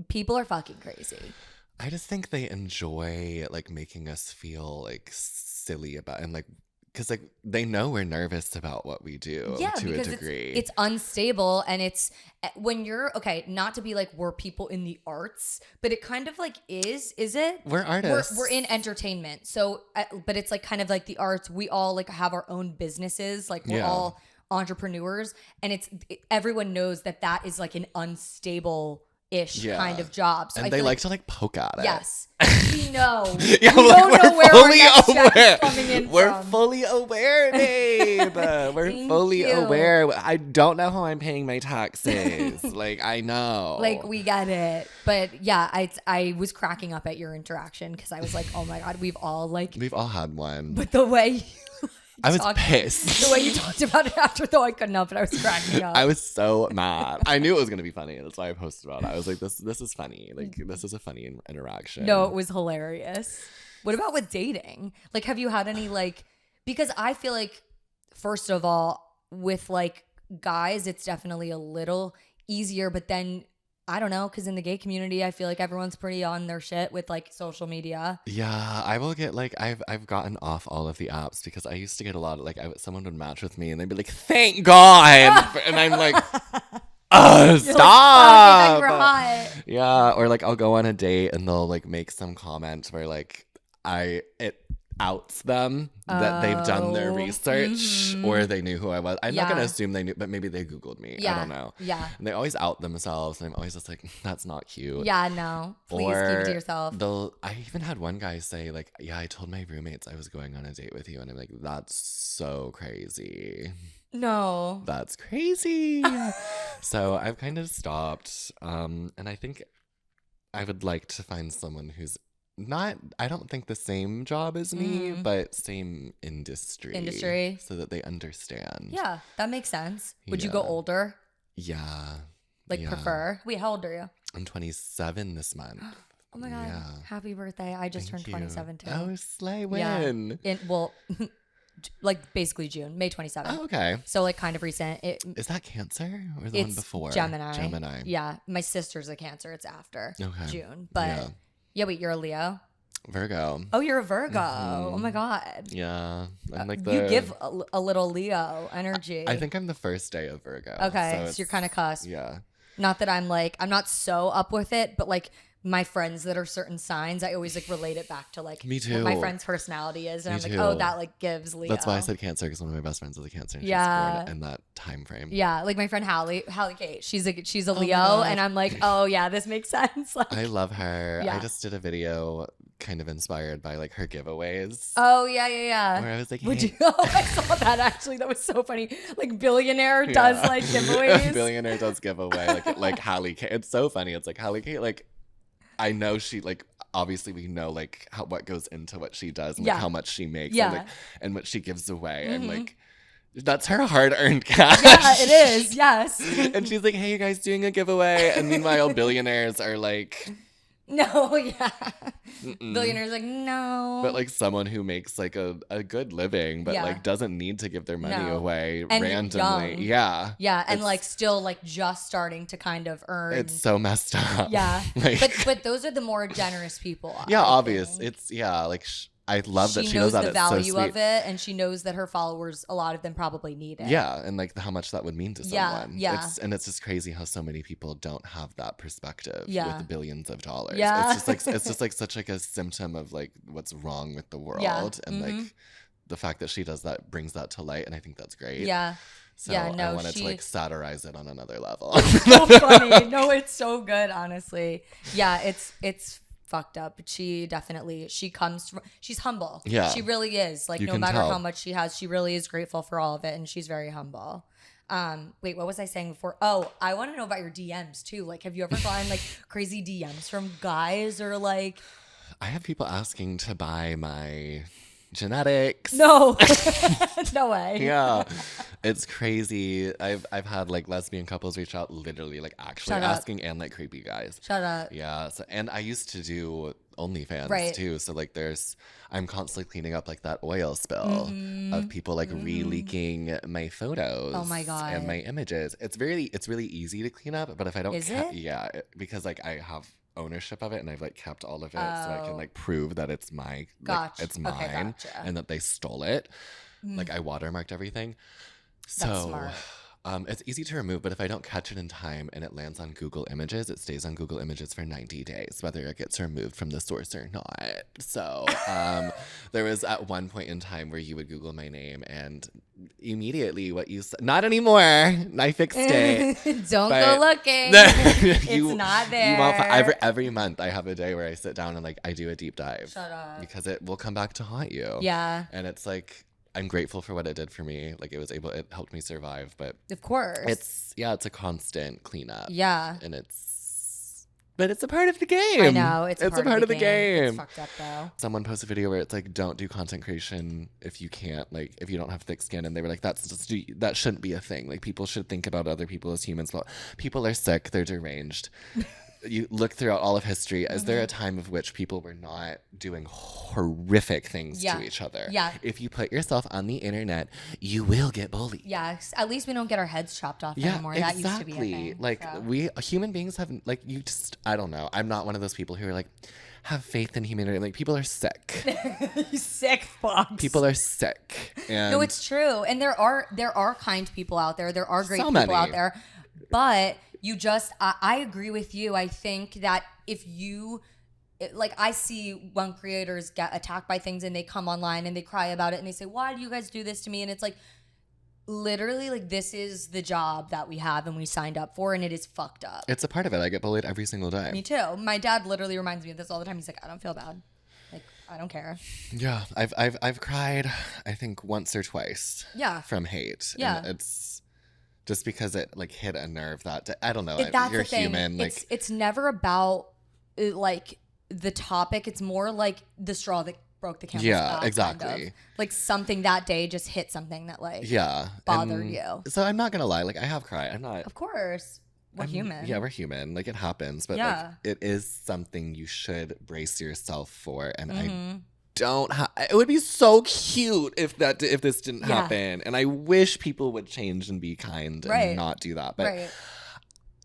S2: People are fucking crazy.
S3: I just think they enjoy like making us feel like silly about, and like, because like they know we're nervous about what we do to a degree.
S2: It's unstable, and it's when you're not to be like we're people in the arts, but it kind of like is it?
S3: We're artists.
S2: We're in entertainment, so but it's like kind of like the arts. We all like have our own businesses, like we're all entrepreneurs, and everyone knows that is like an unstable ish kind of job. So
S3: and they like to like poke at it.
S2: Yes. We know.
S3: Yeah,
S2: we don't know where our next check is coming in
S3: We're
S2: from.
S3: fully aware, babe. We're fully aware. I don't know how I'm paying my taxes. Like, I know.
S2: Like, we get it. But yeah, I was cracking up at your interaction because I was like, oh my God, we've all
S3: had one.
S2: But the way
S3: I was pissed.
S2: The way you talked about it after, though, I couldn't help it. I was cracking up.
S3: I was so mad. I knew it was going to be funny. That's why I posted about it. I was like, this is funny. Like, this is a funny interaction.
S2: No, it was hilarious. What about with dating? Like, have you had any, like, because I feel like, first of all, with, like, guys, it's definitely a little easier, but then I don't know, because in the gay community, I feel like everyone's pretty on their shit with like social media.
S3: Yeah, I will get like I've gotten off all of the apps because I used to get a lot of like someone would match with me and they'd be like, "Thank God," and I'm like, "Stop!" Yeah, or like I'll go on a date and they'll like make some comment where like it outs them that they've done their research or they knew who I was. I'm not gonna assume they knew, but maybe they Googled me. I don't know.
S2: Yeah.
S3: And they always out themselves, and I'm always just like, that's not cute.
S2: Yeah, no. Please keep it to yourself.
S3: I even had one guy say like, yeah, I told my roommates I was going on a date with you, and I'm like, that's so crazy.
S2: No.
S3: That's crazy. So I've kind of stopped. And I think I would like to find someone who's I don't think the same job as me, but same industry. So that they understand.
S2: Yeah, that makes sense. Would you go
S3: Yeah.
S2: older?
S3: Yeah.
S2: Like
S3: Yeah.
S2: prefer? Wait, how old are you?
S3: I'm 27 this month.
S2: Oh my God.
S3: Yeah.
S2: Happy birthday. I just
S3: Thank
S2: turned
S3: you.
S2: 27 too.
S3: Oh, slay
S2: Yeah.
S3: when?
S2: Well, like basically June, May 27th.
S3: Oh, okay.
S2: So like kind of recent.
S3: Is that Cancer or the one
S2: It's
S3: before?
S2: Gemini. Yeah. My sister's a Cancer. It's after June. But yeah, wait, you're a Leo?
S3: Virgo.
S2: Oh, you're a Virgo. Oh my God.
S3: Yeah. I'm like
S2: you give a little Leo energy.
S3: I think I'm the first day of Virgo.
S2: Okay. So you're kind of cusp.
S3: Yeah.
S2: Not that I'm not so up with it, but like my friends that are certain signs, I always like relate it back to like
S3: Me too.
S2: what my friend's personality is. And
S3: Me
S2: I'm
S3: too.
S2: like, oh, that like gives Leo.
S3: That's why I said Cancer, because one of my best friends is a Cancer. And
S2: Yeah.
S3: she's born in that time frame.
S2: Yeah. Like my friend Hallie Kate, she's a Leo. And I'm like, oh yeah, this makes sense. Like,
S3: I love her.
S2: Yeah.
S3: I just did a video kind of inspired by like her giveaways.
S2: oh yeah.
S3: Where I was like,
S2: Would
S3: hey.
S2: you? Oh, I saw that actually. That was so funny. Like billionaire does like giveaways.
S3: Billionaire does giveaway. Like Hallie Kate. It's so funny. It's like Hallie Kate, like, I know she like obviously we know like what goes into what she does and like how much she makes and what she gives away and like that's her hard-earned cash.
S2: Yeah, it is. Yes.
S3: And she's like, hey, you guys doing a giveaway? And meanwhile billionaires are like,
S2: no, yeah. Billionaires like, no.
S3: but like someone who makes like a good living but like doesn't need to give their money away
S2: and
S3: randomly.
S2: Young. Yeah, and like still like just starting to kind of earn.
S3: It's so messed up.
S2: Yeah.
S3: Like,
S2: but those are the more generous people.
S3: Yeah,
S2: I
S3: obvious.
S2: think.
S3: It's like I love that she knows
S2: the
S3: that
S2: value
S3: it's so sweet.
S2: of it, and she knows that her followers, a lot of them probably need it.
S3: Yeah, and like how much that would mean to someone.
S2: Yeah.
S3: It's just crazy how so many people don't have that perspective with billions of dollars.
S2: Yeah.
S3: It's just like such like a symptom of like what's wrong with the world and like the fact that she does that brings that to light, and I think that's great.
S2: Yeah.
S3: So
S2: yeah, no,
S3: I wanted to like satirize it on another level.
S2: So funny. No, it's so good, honestly. Yeah, it's fucked up, but she's humble.
S3: Yeah,
S2: she really is. Like, no matter how much she has, she really is grateful for all of it, and she's very humble. Wait, what was I saying before? Oh, I want to know about your DMs too. Like, have you ever gotten like crazy DMs from guys or like?
S3: I have people asking to buy my genetics.
S2: No, no way.
S3: Yeah, it's crazy. I've had like lesbian couples reach out, literally like actually asking, and like creepy guys.
S2: Shut up.
S3: Yeah. So, and I used to do OnlyFans too. So like I'm constantly cleaning up like that oil spill of people like re-leaking my photos.
S2: Oh my God.
S3: And my images. It's really easy to clean up, but if I don't, yeah, because like I have ownership of it and I've like kept all of it so I can like prove that it's my like, it's mine.
S2: Okay, gotcha.
S3: And that they stole it. Like I watermarked everything. So
S2: that's smart.
S3: It's easy to remove, but if I don't catch it in time and it lands on Google Images, it stays on Google Images for 90 days, whether it gets removed from the source or not. So there was at one point in time where you would Google my name and immediately what you said, not anymore, I fixed it.
S2: Don't go looking. It's not there.
S3: Every month I have a day where I sit down and like I do a deep dive.
S2: Shut up.
S3: Because it will come back to haunt you.
S2: Yeah.
S3: And it's like, I'm grateful for what it did for me. Like it helped me survive, but
S2: of course
S3: it's a constant cleanup.
S2: Yeah.
S3: And but it's a part of the game.
S2: I know. It's a part of the game. It's fucked up though.
S3: Someone posted a video where it's like, don't do content creation if you can't, like, if you don't have thick skin. And they were like, that shouldn't be a thing. Like people should think about other people as humans. Well, people are sick. They're deranged. You look throughout all of history. Is there a time of which people were not doing horrific things to each other?
S2: Yeah.
S3: If you put yourself on the internet, you will get bullied.
S2: Yes. At least we don't get our heads chopped off anymore.
S3: Exactly.
S2: That used to be a thing.
S3: Like we human beings have like I don't know. I'm not one of those people who are like have faith in humanity. Like people are sick.
S2: You sick fucks.
S3: People are sick. And
S2: no, it's true. And there are kind people out there. There are great people
S3: many
S2: out there. But you just, I agree with you. I think that if you, like I see when creators get attacked by things and they come online and they cry about it and they say, why do you guys do this to me? And it's like, literally, like this is the job that we have and we signed up for, and it is fucked up.
S3: It's a part of it. I get bullied every single day.
S2: Me too. My dad literally reminds me of this all the time. He's like, I don't feel bad. Like, I don't care.
S3: Yeah. I've cried, I think once or twice.
S2: Yeah.
S3: From hate.
S2: Yeah.
S3: And it's just because it like hit a nerve that day. I don't know.
S2: That's
S3: You're
S2: the thing.
S3: human. Like
S2: it's never about like the topic. It's more like the straw that broke the camel's
S3: Yeah,
S2: back.
S3: exactly.
S2: Kind of. Like something that day just hit something that like bothered
S3: and
S2: you.
S3: So I'm not gonna lie, like I have cried. I'm not.
S2: Of course. We're human.
S3: Yeah, we're human. Like it happens, but like it is something you should brace yourself for. And I don't it would be so cute if this didn't happen. And I wish people would change and be kind and not do that. But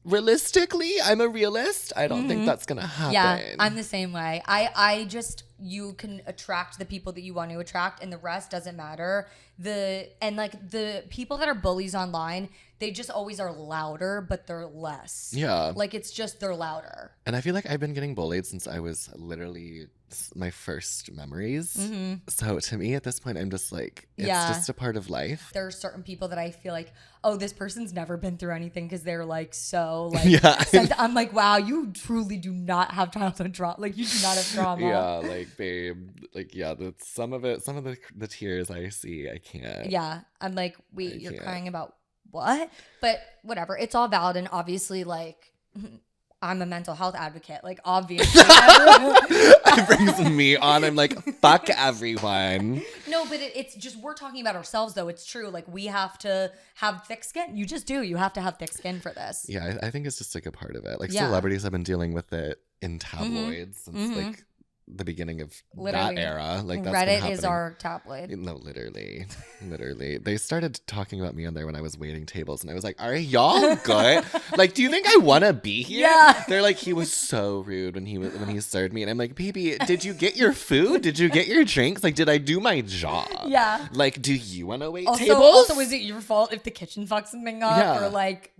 S3: realistically, I'm a realist. I don't think that's gonna happen.
S2: Yeah, I'm the same way. I just, you can attract the people that you want to attract, and the rest doesn't matter. The people that are bullies online, they just always are louder, but they're less.
S3: Yeah.
S2: Like it's just they're louder.
S3: And I feel like I've been getting bullied since I was literally my first memories. So to me at this point, I'm just like, it's just a part of life.
S2: There are certain people that I feel like, oh, this person's never been through anything because they're like so like I'm like, wow, you truly do not have childhood trauma. Like you do not have trauma.
S3: Yeah, like babe, like some of the tears I see, I can't.
S2: Yeah, I'm like, wait, you're crying about what? But whatever, it's all valid, and obviously like I'm a mental health advocate, like obviously
S3: it brings me on. I'm like, fuck everyone.
S2: No, but it's just, we're talking about ourselves though. It's true, like we have to have thick skin. You just do. You have to have thick skin for this.
S3: Yeah, I think it's just like a part of it. Like celebrities have been dealing with it in tabloids since like the beginning of that era. Like that's
S2: Reddit is our tabloid.
S3: No, literally. They started talking about me on there when I was waiting tables, and I was like, "Are y'all good? Like, do you think I want to be here?"
S2: Yeah.
S3: They're like, "He was so rude when he served me," and I'm like, "Baby, did you get your food? Did you get your drinks? Like, did I do my job?
S2: Yeah.
S3: Like, do you want to wait
S2: tables? Also, is it your fault if the kitchen fucks something up or like?"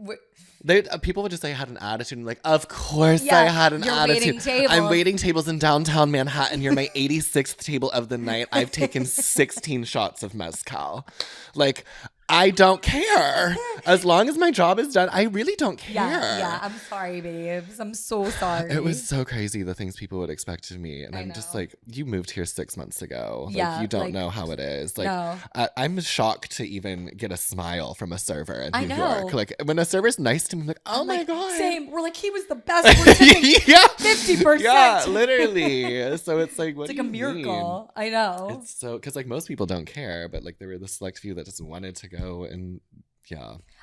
S3: People would just say I had an attitude. And like, of course I had an attitude. I'm waiting tables in downtown Manhattan. You're my 86th table of the night. I've taken 16 shots of mezcal. Like, I don't care. As long as my job is done, I really don't care.
S2: Yeah. I'm sorry, babes. I'm so sorry.
S3: It was so crazy the things people would expect of me. And I'm just like, you moved here 6 months ago. Like, you don't know how it is. Like, I'm shocked to even get a smile from a server in New York. Like, when a server's nice to me, I'm like, oh my God.
S2: Same. We're like, he was the best. We're tipping 50%.
S3: Yeah, literally. So it's like, what
S2: it's like a miracle. I know.
S3: It's so, because like most people don't care, but like there were the select few that just wanted to go. And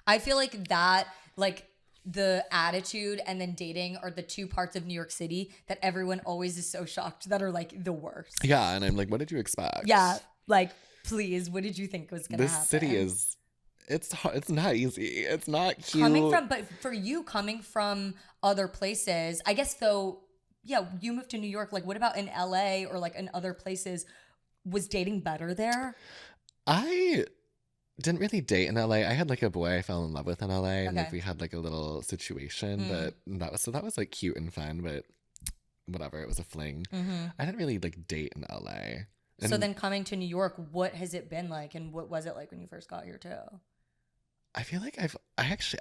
S2: I feel like that, like the attitude and then dating are the two parts of New York City that everyone always is so shocked that are like the worst.
S3: Yeah, and I'm like, what did you expect?
S2: Yeah, like please, what did you think was gonna happen?
S3: This city is, it's not easy. It's not cute.
S2: But for you coming from other places, I guess though, yeah, you moved to New York. Like, what about in LA or like in other places? Was dating better there?
S3: I didn't really date in LA. I had like a boy I fell in love with in LA, and like we had like a little situation, but that was like cute and fun, but whatever, it was a fling. I didn't really like date in LA. And
S2: so then coming to New York, what has it been like, and what was it like when you first got here too?
S3: I feel like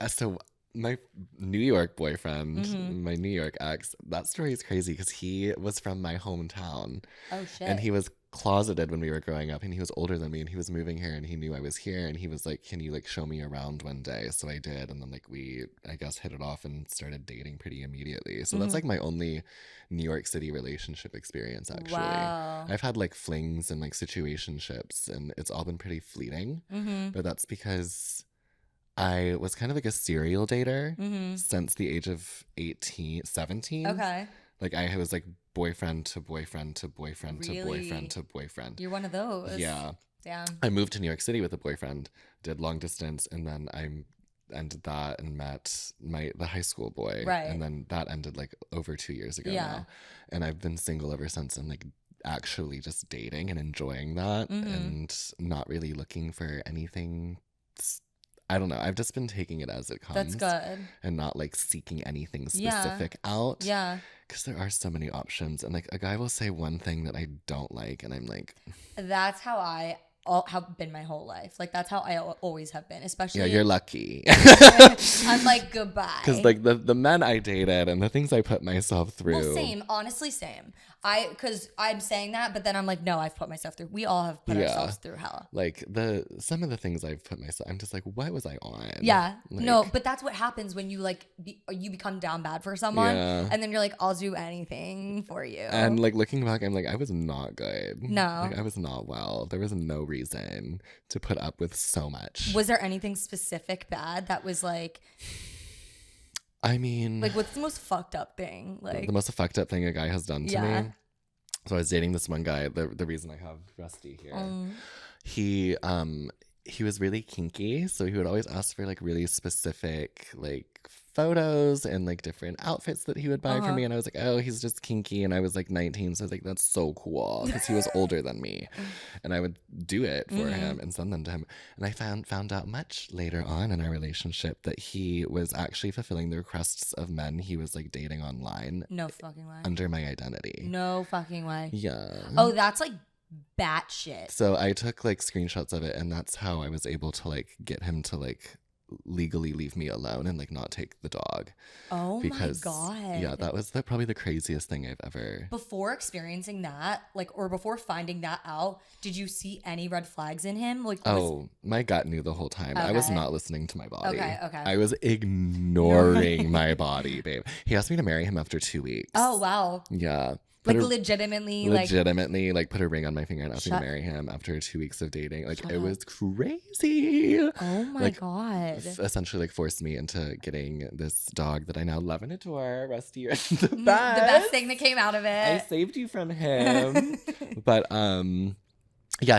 S3: so my New York boyfriend, my New York ex, that story is crazy because he was from my hometown.
S2: Oh shit.
S3: And he was closeted when we were growing up, and he was older than me, and he was moving here, and he knew I was here, and he was like, can you like show me around one day? So I did, and then like we, I guess, hit it off and started dating pretty immediately. So that's like my only New York City relationship experience, actually.
S2: Wow.
S3: I've had like flings and like situationships, and it's all been pretty fleeting, but that's because I was kind of like a serial dater since the age of 17.
S2: Okay.
S3: Like I was like boyfriend to boyfriend to boyfriend to boyfriend to boyfriend.
S2: You're one of those.
S3: Yeah.
S2: Damn.
S3: I moved to New York City with a boyfriend, did long distance, and then I ended that and met the high school boy.
S2: Right.
S3: And then that ended like over 2 years ago now. And I've been single ever since, and like actually just dating and enjoying that and not really looking for anything. I don't know. I've just been taking it as it comes.
S2: That's good.
S3: And not like seeking anything specific out.
S2: Yeah.
S3: Because there are so many options. And like a guy will say one thing that I don't like. And I'm like.
S2: That's how have been my whole life. Like that's how I always have been, especially.
S3: Yeah, you're lucky.
S2: I'm like, goodbye.
S3: Because like the men I dated and the things I put myself through.
S2: Well, same. Honestly, same. Because I'm saying that, but then I'm like, no, I've put myself through. We all have put ourselves through hell.
S3: Like some of the things I've put myself, I'm just like, what was I on?
S2: Yeah.
S3: Like,
S2: no, but that's what happens when you like you become down bad for someone, and then you're like, I'll do anything for you.
S3: And like looking back, I'm like, I was not good.
S2: No,
S3: like I was not well. There was no reason to put up with so much.
S2: Was there anything specific bad that was like?
S3: I mean,
S2: like, what's the most fucked up thing? Like
S3: the most fucked up thing a guy has done to me. So I was dating this one guy. The reason I have Rusty here, he was really kinky. So he would always ask for like really specific like photos and like different outfits that he would buy for me. And I was like, oh, he's just kinky. And I was like 19. So I was like, that's so cool, because he was older than me. And I would do it for him and send them to him. And I found out much later on in our relationship that he was actually fulfilling the requests of men he was like dating online.
S2: No fucking way.
S3: Under my identity.
S2: No fucking way.
S3: Yeah.
S2: Oh, that's like batshit.
S3: So I took like screenshots of it, and that's how I was able to like get him to like legally leave me alone and like not take the dog.
S2: Oh
S3: because,
S2: my god.
S3: Yeah, that was probably the craziest thing I've ever.
S2: Before experiencing that, like, or before finding that out, did you see any red flags in him? Like,
S3: my gut knew the whole time.
S2: Okay.
S3: I was not listening to my body.
S2: Okay.
S3: I was ignoring my body, babe. He asked me to marry him after 2 weeks.
S2: Oh wow.
S3: Yeah.
S2: Legitimately,
S3: like put a ring on my finger and asked me to marry him after 2 weeks of dating. Like it was crazy.
S2: Oh my god!
S3: Essentially, like forced me into getting this dog that I now love and adore. Rusty, you're the best.
S2: The best thing that came out of it.
S3: I saved you from him. But yeah,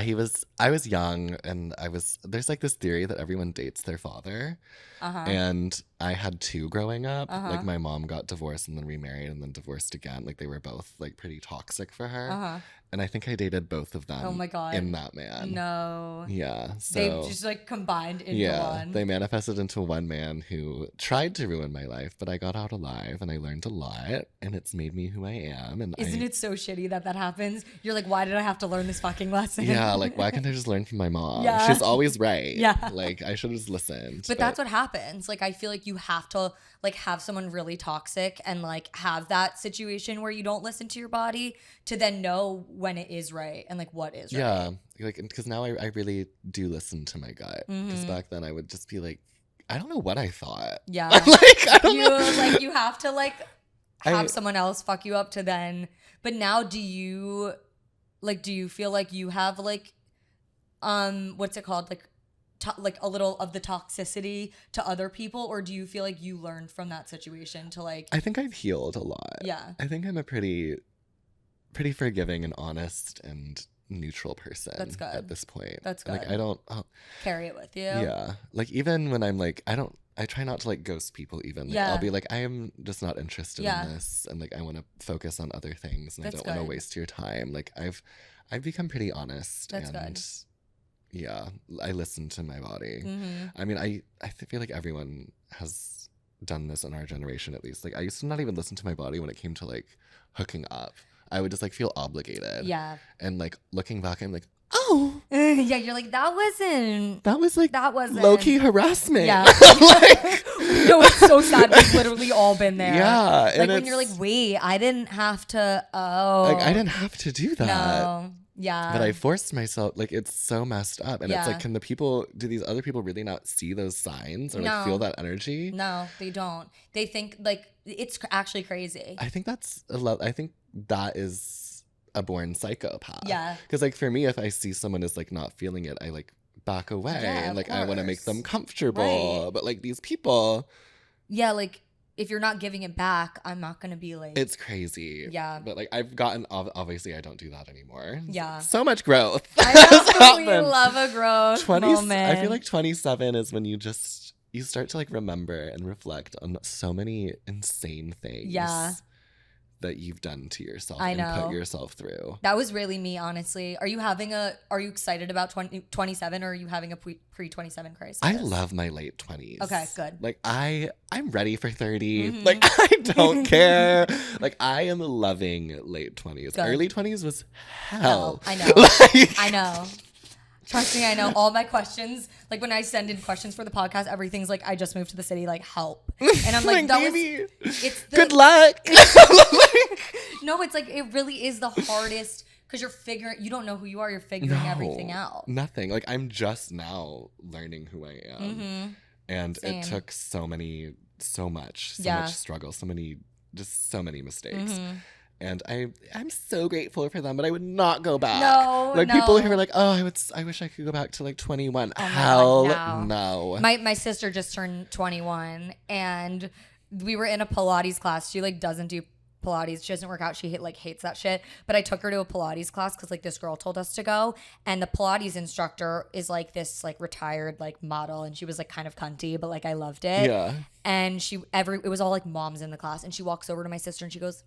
S3: I was young, and there's like this theory that everyone dates their father. And I had two growing up. Like my mom got divorced and then remarried and then divorced again. Like they were both like pretty toxic for her. And I think I dated both of them.
S2: Oh my god.
S3: In that man.
S2: No.
S3: Yeah. So
S2: they just like combined into one.
S3: They manifested into one man who tried to ruin my life, but I got out alive and I learned a lot, and it's made me who I am. And
S2: isn't it so shitty that happens? You're like, why did I have to learn this fucking lesson?
S3: Yeah, like why can't I just learn from my mom?
S2: Yeah.
S3: She's always right.
S2: Yeah.
S3: Like I should have just listened.
S2: But that's what happens. Like I feel like you have to like have someone really toxic and like have that situation where you don't listen to your body to then know when it is right and like what is right.
S3: Yeah, like because now I really do listen to my gut. Because back then I would just be like, I don't know what I thought.
S2: Yeah.
S3: like I don't know.
S2: Like you have to like have someone else fuck you up to then. But now do you feel like you have like what's it called, like a little of the toxicity to other people, or do you feel like you learned from that situation to like?
S3: I think I've healed a lot.
S2: Yeah.
S3: I think I'm a pretty forgiving and honest and neutral person.
S2: That's good.
S3: At this point.
S2: That's good.
S3: Like I don't
S2: carry it with you.
S3: Yeah. Like even when I'm like, I try not to like ghost people even. Like, I'll be like, I am just not interested in this, and like I want to focus on other things, and I don't want to waste your time. Like I've become pretty honest.
S2: That's
S3: and
S2: good.
S3: Yeah, I listen to my body. I mean, I feel like everyone has done this in our generation, at least. Like I used to not even listen to my body when it came to like hooking up. I would just like feel obligated.
S2: Yeah.
S3: And like looking back, I'm like, oh.
S2: Yeah, you're like, that wasn't
S3: low-key harassment.
S2: Yeah.
S3: Like,
S2: no, it's so sad. We've literally all been there.
S3: Yeah.
S2: Like when you're like, wait, I didn't have to. Oh.
S3: Like I didn't have to do that.
S2: No. Yeah.
S3: But I forced myself. Like it's so messed up. And it's like, do these other people really not see those signs or like feel that energy?
S2: No, they don't. They think like it's actually crazy.
S3: I think I think that is a born psychopath.
S2: Yeah.
S3: Because like for me, if I see someone is like not feeling it, I like back away and like I want to make them comfortable. Right. But like these people.
S2: Yeah, like if you're not giving it back, I'm not going to be like...
S3: It's crazy.
S2: Yeah.
S3: But like I've gotten... Obviously, I don't do that anymore.
S2: Yeah.
S3: So much growth.
S2: I absolutely love a growth moment.
S3: I feel like 27 is when you start to like remember and reflect on so many insane things. Yeah. That you've done to yourself and put yourself through.
S2: That was really me, honestly. Are you excited about 27, or are you having a pre-27 crisis?
S3: I love my late 20s.
S2: Okay, good.
S3: Like I'm ready for 30. Like I don't care. Like I am loving late 20s. Good. Early 20s was hell.
S2: I know. I know. Trust me, I know all my questions. Like when I send in questions for the podcast, everything's like, I just moved to the city, like help. And I'm like,
S3: good luck.
S2: No, it's like, it really is the hardest because you don't know who you are. You're figuring everything out.
S3: Nothing. Like I'm just now learning who I am.
S2: Mm-hmm.
S3: And it took so much struggle, so many mistakes. Mm-hmm. And I'm so grateful for them, but I would not go back. People who are like, oh, I wish I could go back to like 21.
S2: Oh
S3: Hell no.
S2: My sister just turned 21 and we were in a Pilates class. She like doesn't do Pilates. She doesn't work out. She hates that shit. But I took her to a Pilates class because like this girl told us to go. And the Pilates instructor is like this like retired like model. And she was like kind of cunty, but like I loved it.
S3: Yeah.
S2: And it was all like moms in the class. And she walks over to my sister and she goes,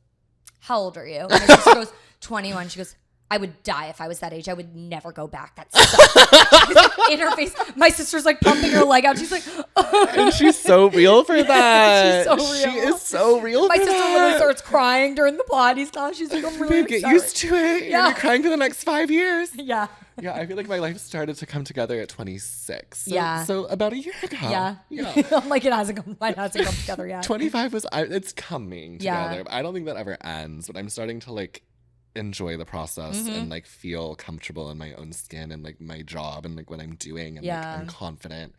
S2: how old are you? And my sister goes, 21. She goes, I would die if I was that age. I would never go back. That sucks. In her face. My sister's like pumping her leg out. She's like,
S3: and she's so real for that.
S2: She's so real.
S3: She is so real
S2: My
S3: for
S2: sister
S3: that.
S2: literally starts crying during the Pilates class. She's like, I'm really
S3: Get
S2: sorry.
S3: used to it. You're gonna be crying for the next 5 years.
S2: Yeah.
S3: Yeah, I feel like my life started to come together at 26.
S2: Yeah.
S3: So about a year ago.
S2: Yeah. I'm like, mine hasn't come together yet.
S3: 25 it's coming together.
S2: Yeah.
S3: I don't think that ever ends, but I'm starting to like enjoy the process and like feel comfortable in my own skin and like my job and like what I'm doing and like I'm confident.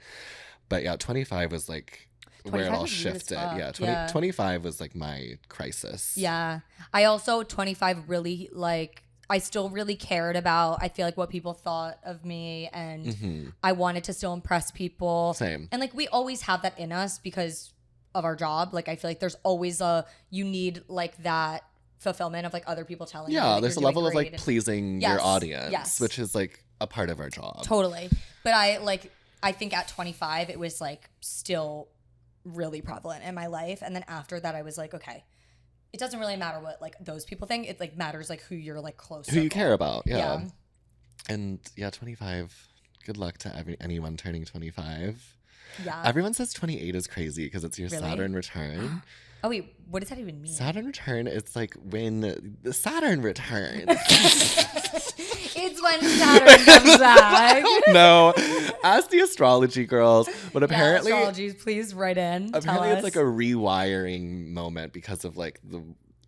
S3: But yeah, 25 was like where it all shifted. Yeah, 25 was like my crisis.
S2: Yeah. I also 25 really like I still really cared about, I feel like, what people thought of me, and I wanted to still impress people.
S3: Same.
S2: And like we always have that in us because of our job. Like I feel like there's always you need like that fulfillment of like other people telling you.
S3: Yeah,
S2: that
S3: there's a
S2: you're
S3: level
S2: doing
S3: of like
S2: great.
S3: pleasing your audience, which is like a part of our job.
S2: Totally. But I think at 25 it was like still really prevalent in my life. And then after that I was like, okay, it doesn't really matter what like those people think. It like matters like who you're like close to.
S3: Who you care about. Yeah. And yeah, 25. Good luck to anyone turning 25.
S2: Yeah.
S3: Everyone says 28 is crazy because it's your Saturn return.
S2: Oh wait, what does that even mean?
S3: Saturn return, it's like when the Saturn returns.
S2: It's when Saturn comes back.
S3: No, ask the astrology girls. But apparently,
S2: astrology, please write in.
S3: Apparently,
S2: tell
S3: it's
S2: us.
S3: like a rewiring moment because of like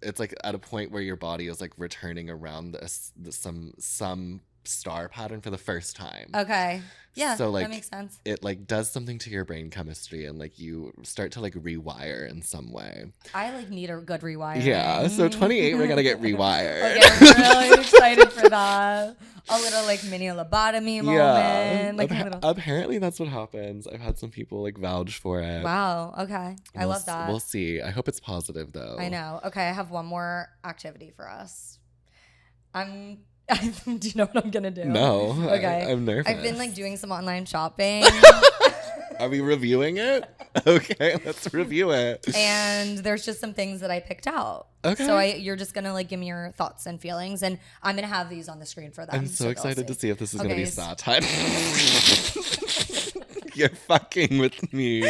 S3: it's like at a point where your body is like returning around some star pattern for the first time.
S2: Okay. Yeah,
S3: so like
S2: that makes sense.
S3: It like does something to your brain chemistry and like you start to like rewire in some way.
S2: I like need a good rewire.
S3: Yeah, so 28 we're gonna get rewired.
S2: Okay, I'm really excited for that. A little like mini lobotomy moment. Like
S3: apparently that's what happens. I've had some people like vouch for it.
S2: Wow. Okay. I love that.
S3: We'll see. I hope it's positive though.
S2: I know. Okay, I have one more activity for us. Do you know what I'm gonna do?
S3: No.
S2: Okay.
S3: I'm nervous.
S2: I've been like doing some online shopping.
S3: Are we reviewing it? Okay, let's review it.
S2: And there's just some things that I picked out.
S3: Okay.
S2: So you're just gonna like give me your thoughts and feelings, and I'm gonna have these on the screen for them.
S3: I'm so excited to see if this is gonna be satire.
S2: So
S3: You're fucking with me.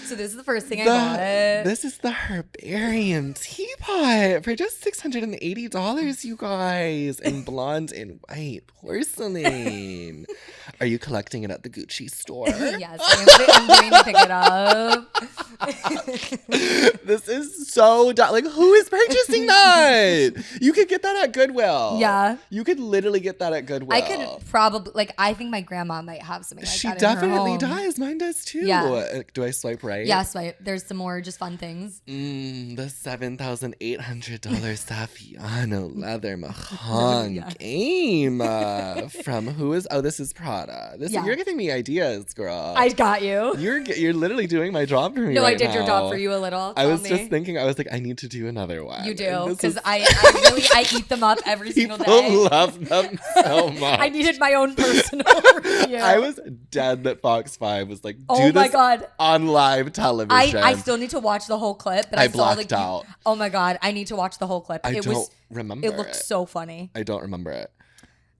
S2: So this is the first thing I bought.
S3: This is the herbarium teapot for just $680, you guys, in blonde and white porcelain. Are you collecting it at the Gucci store?
S2: Yes, I'm going to pick it up.
S3: This is so dumb. Like, who is purchasing that? You could get that at Goodwill.
S2: Yeah.
S3: You could literally get that at Goodwill.
S2: I could probably, like, I think my grandma might have something like
S3: she
S2: that in her
S3: definitely
S2: home.
S3: does. Mine does too.
S2: Yeah.
S3: Do I swipe right?
S2: Yeah, swipe. There's some more just fun things.
S3: The $7,800 Saffiano leather mahogany game from who is? Oh, this is Prada. You're giving me ideas, girl.
S2: I got you.
S3: You're literally doing my job for me.
S2: No,
S3: right
S2: I did
S3: now.
S2: your job for you a little.
S3: I was just thinking. I was like, I need to do another one.
S2: You do, because I eat them up every single day.
S3: People love them so much.
S2: I needed my own personal review.
S3: I was dead that Fox 5 was like,
S2: oh my God,
S3: on live television.
S2: I still need to watch the whole clip, but I saw
S3: blacked out.
S2: Oh my God, I need to watch the whole clip.
S3: I don't remember.
S2: It looked so funny.
S3: I don't remember it.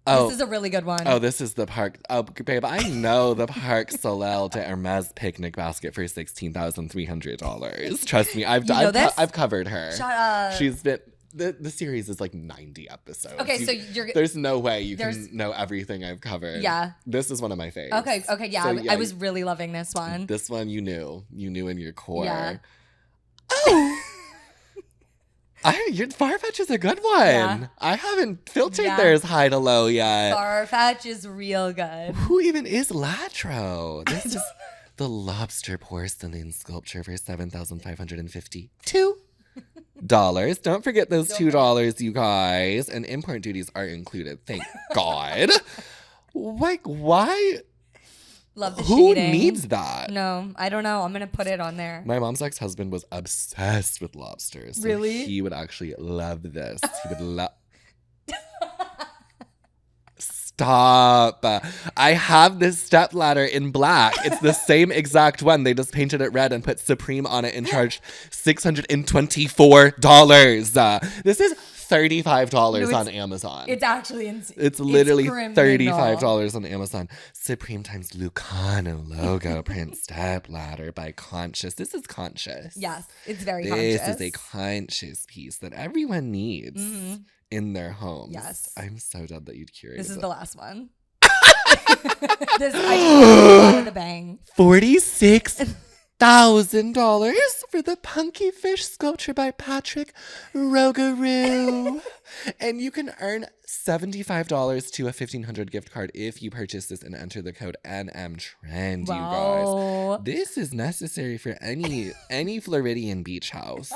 S3: Oh,
S2: this is a really good one.
S3: Oh, this is the Park. Oh, babe, I know the Park Soleil de Hermes picnic basket for $16,300. Trust me, I've covered her.
S2: Shut up.
S3: The series is like 90 episodes.
S2: Okay, so
S3: there's no way you can know everything I've covered.
S2: Yeah.
S3: This is one of my faves.
S2: Okay, yeah. So, I was really loving this one.
S3: This one you knew in your core.
S2: Yeah.
S3: Oh. Your Farfetch is a good one.
S2: Yeah.
S3: I haven't filtered theirs high to low yet.
S2: Farfetch is real good.
S3: Who even is Latro? This is the lobster porcelain sculpture for $7,552. Don't forget those $2, you guys. And import duties are included. Thank God. Like, why?
S2: Love the
S3: Who
S2: shading.
S3: needs that?
S2: No, I don't know. I'm going to put it on there.
S3: My mom's ex-husband was obsessed with lobsters. So
S2: really?
S3: He would actually love this. He would love... Stop. I have this stepladder in black. It's the same exact one. They just painted it red and put Supreme on it and charged $624. This is $35 on Amazon.
S2: It's actually insane.
S3: It's literally $35 on Amazon. Supreme times Lucano logo print stepladder by Conscious. This is conscious.
S2: Yes, it's very conscious.
S3: This is a conscious piece that everyone needs in their homes.
S2: Yes.
S3: I'm so dead that you'd curate
S2: This is
S3: it.
S2: the last one. I out of the bang.
S3: $46,000 for the Punky Fish sculpture by Patrick Rogaroo. And you can earn $75 to a $1,500 gift card if you purchase this and enter the code NMTREND, you guys. This is necessary for any Floridian beach house.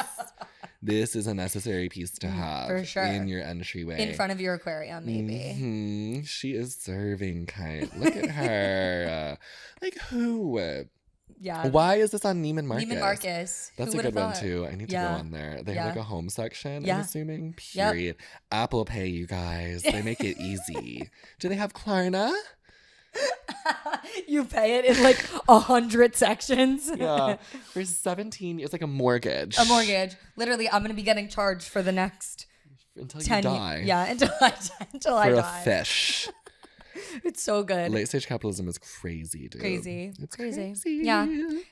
S3: This is a necessary piece to have
S2: for sure.
S3: In your entryway.
S2: In front of your aquarium, maybe.
S3: Mm-hmm. She is serving kind. Look at her. Like who?
S2: Yeah.
S3: Why is this on Neiman Marcus?
S2: Neiman Marcus.
S3: That's a good one too. I need to go on there. They have like a home section, I'm assuming. Period. Yep. Apple Pay, you guys. They make it easy. Do they have Klarna?
S2: You pay it in like 100 sections.
S3: Yeah. For 17, it's like a mortgage.
S2: A mortgage. Literally, I'm going to be getting charged for the next
S3: until you die.
S2: Yeah, until I die.
S3: For a fish.
S2: It's so good.
S3: Late stage capitalism is crazy, dude.
S2: Crazy.
S3: It's crazy.
S2: Yeah.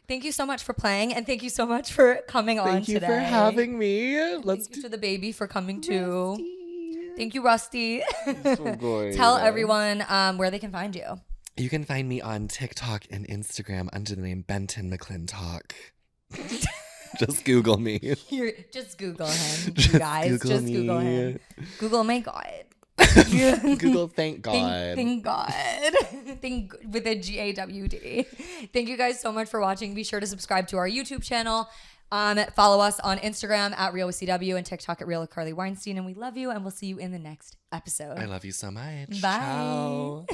S2: Thank you so much for playing, and thank you so much for coming on today.
S3: Thank you for having me.
S2: Thank you to the baby for coming too. Thank you, Rusty.
S3: So good.
S2: Tell everyone where they can find you.
S3: You can find me on TikTok and Instagram under the name Benton McClintock. Just Google me.
S2: Just Google him, you guys. Google him. Google my God.
S3: Google thank God.
S2: Thank God. Thank with a GAWD. Thank you guys so much for watching. Be sure to subscribe to our YouTube channel. Follow us on Instagram at Real with CW and TikTok at Real with Carly Weinstein. And we love you, and we'll see you in the next episode.
S3: I love you so much.
S2: Bye.
S3: Ciao.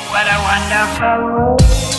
S1: What a wonderful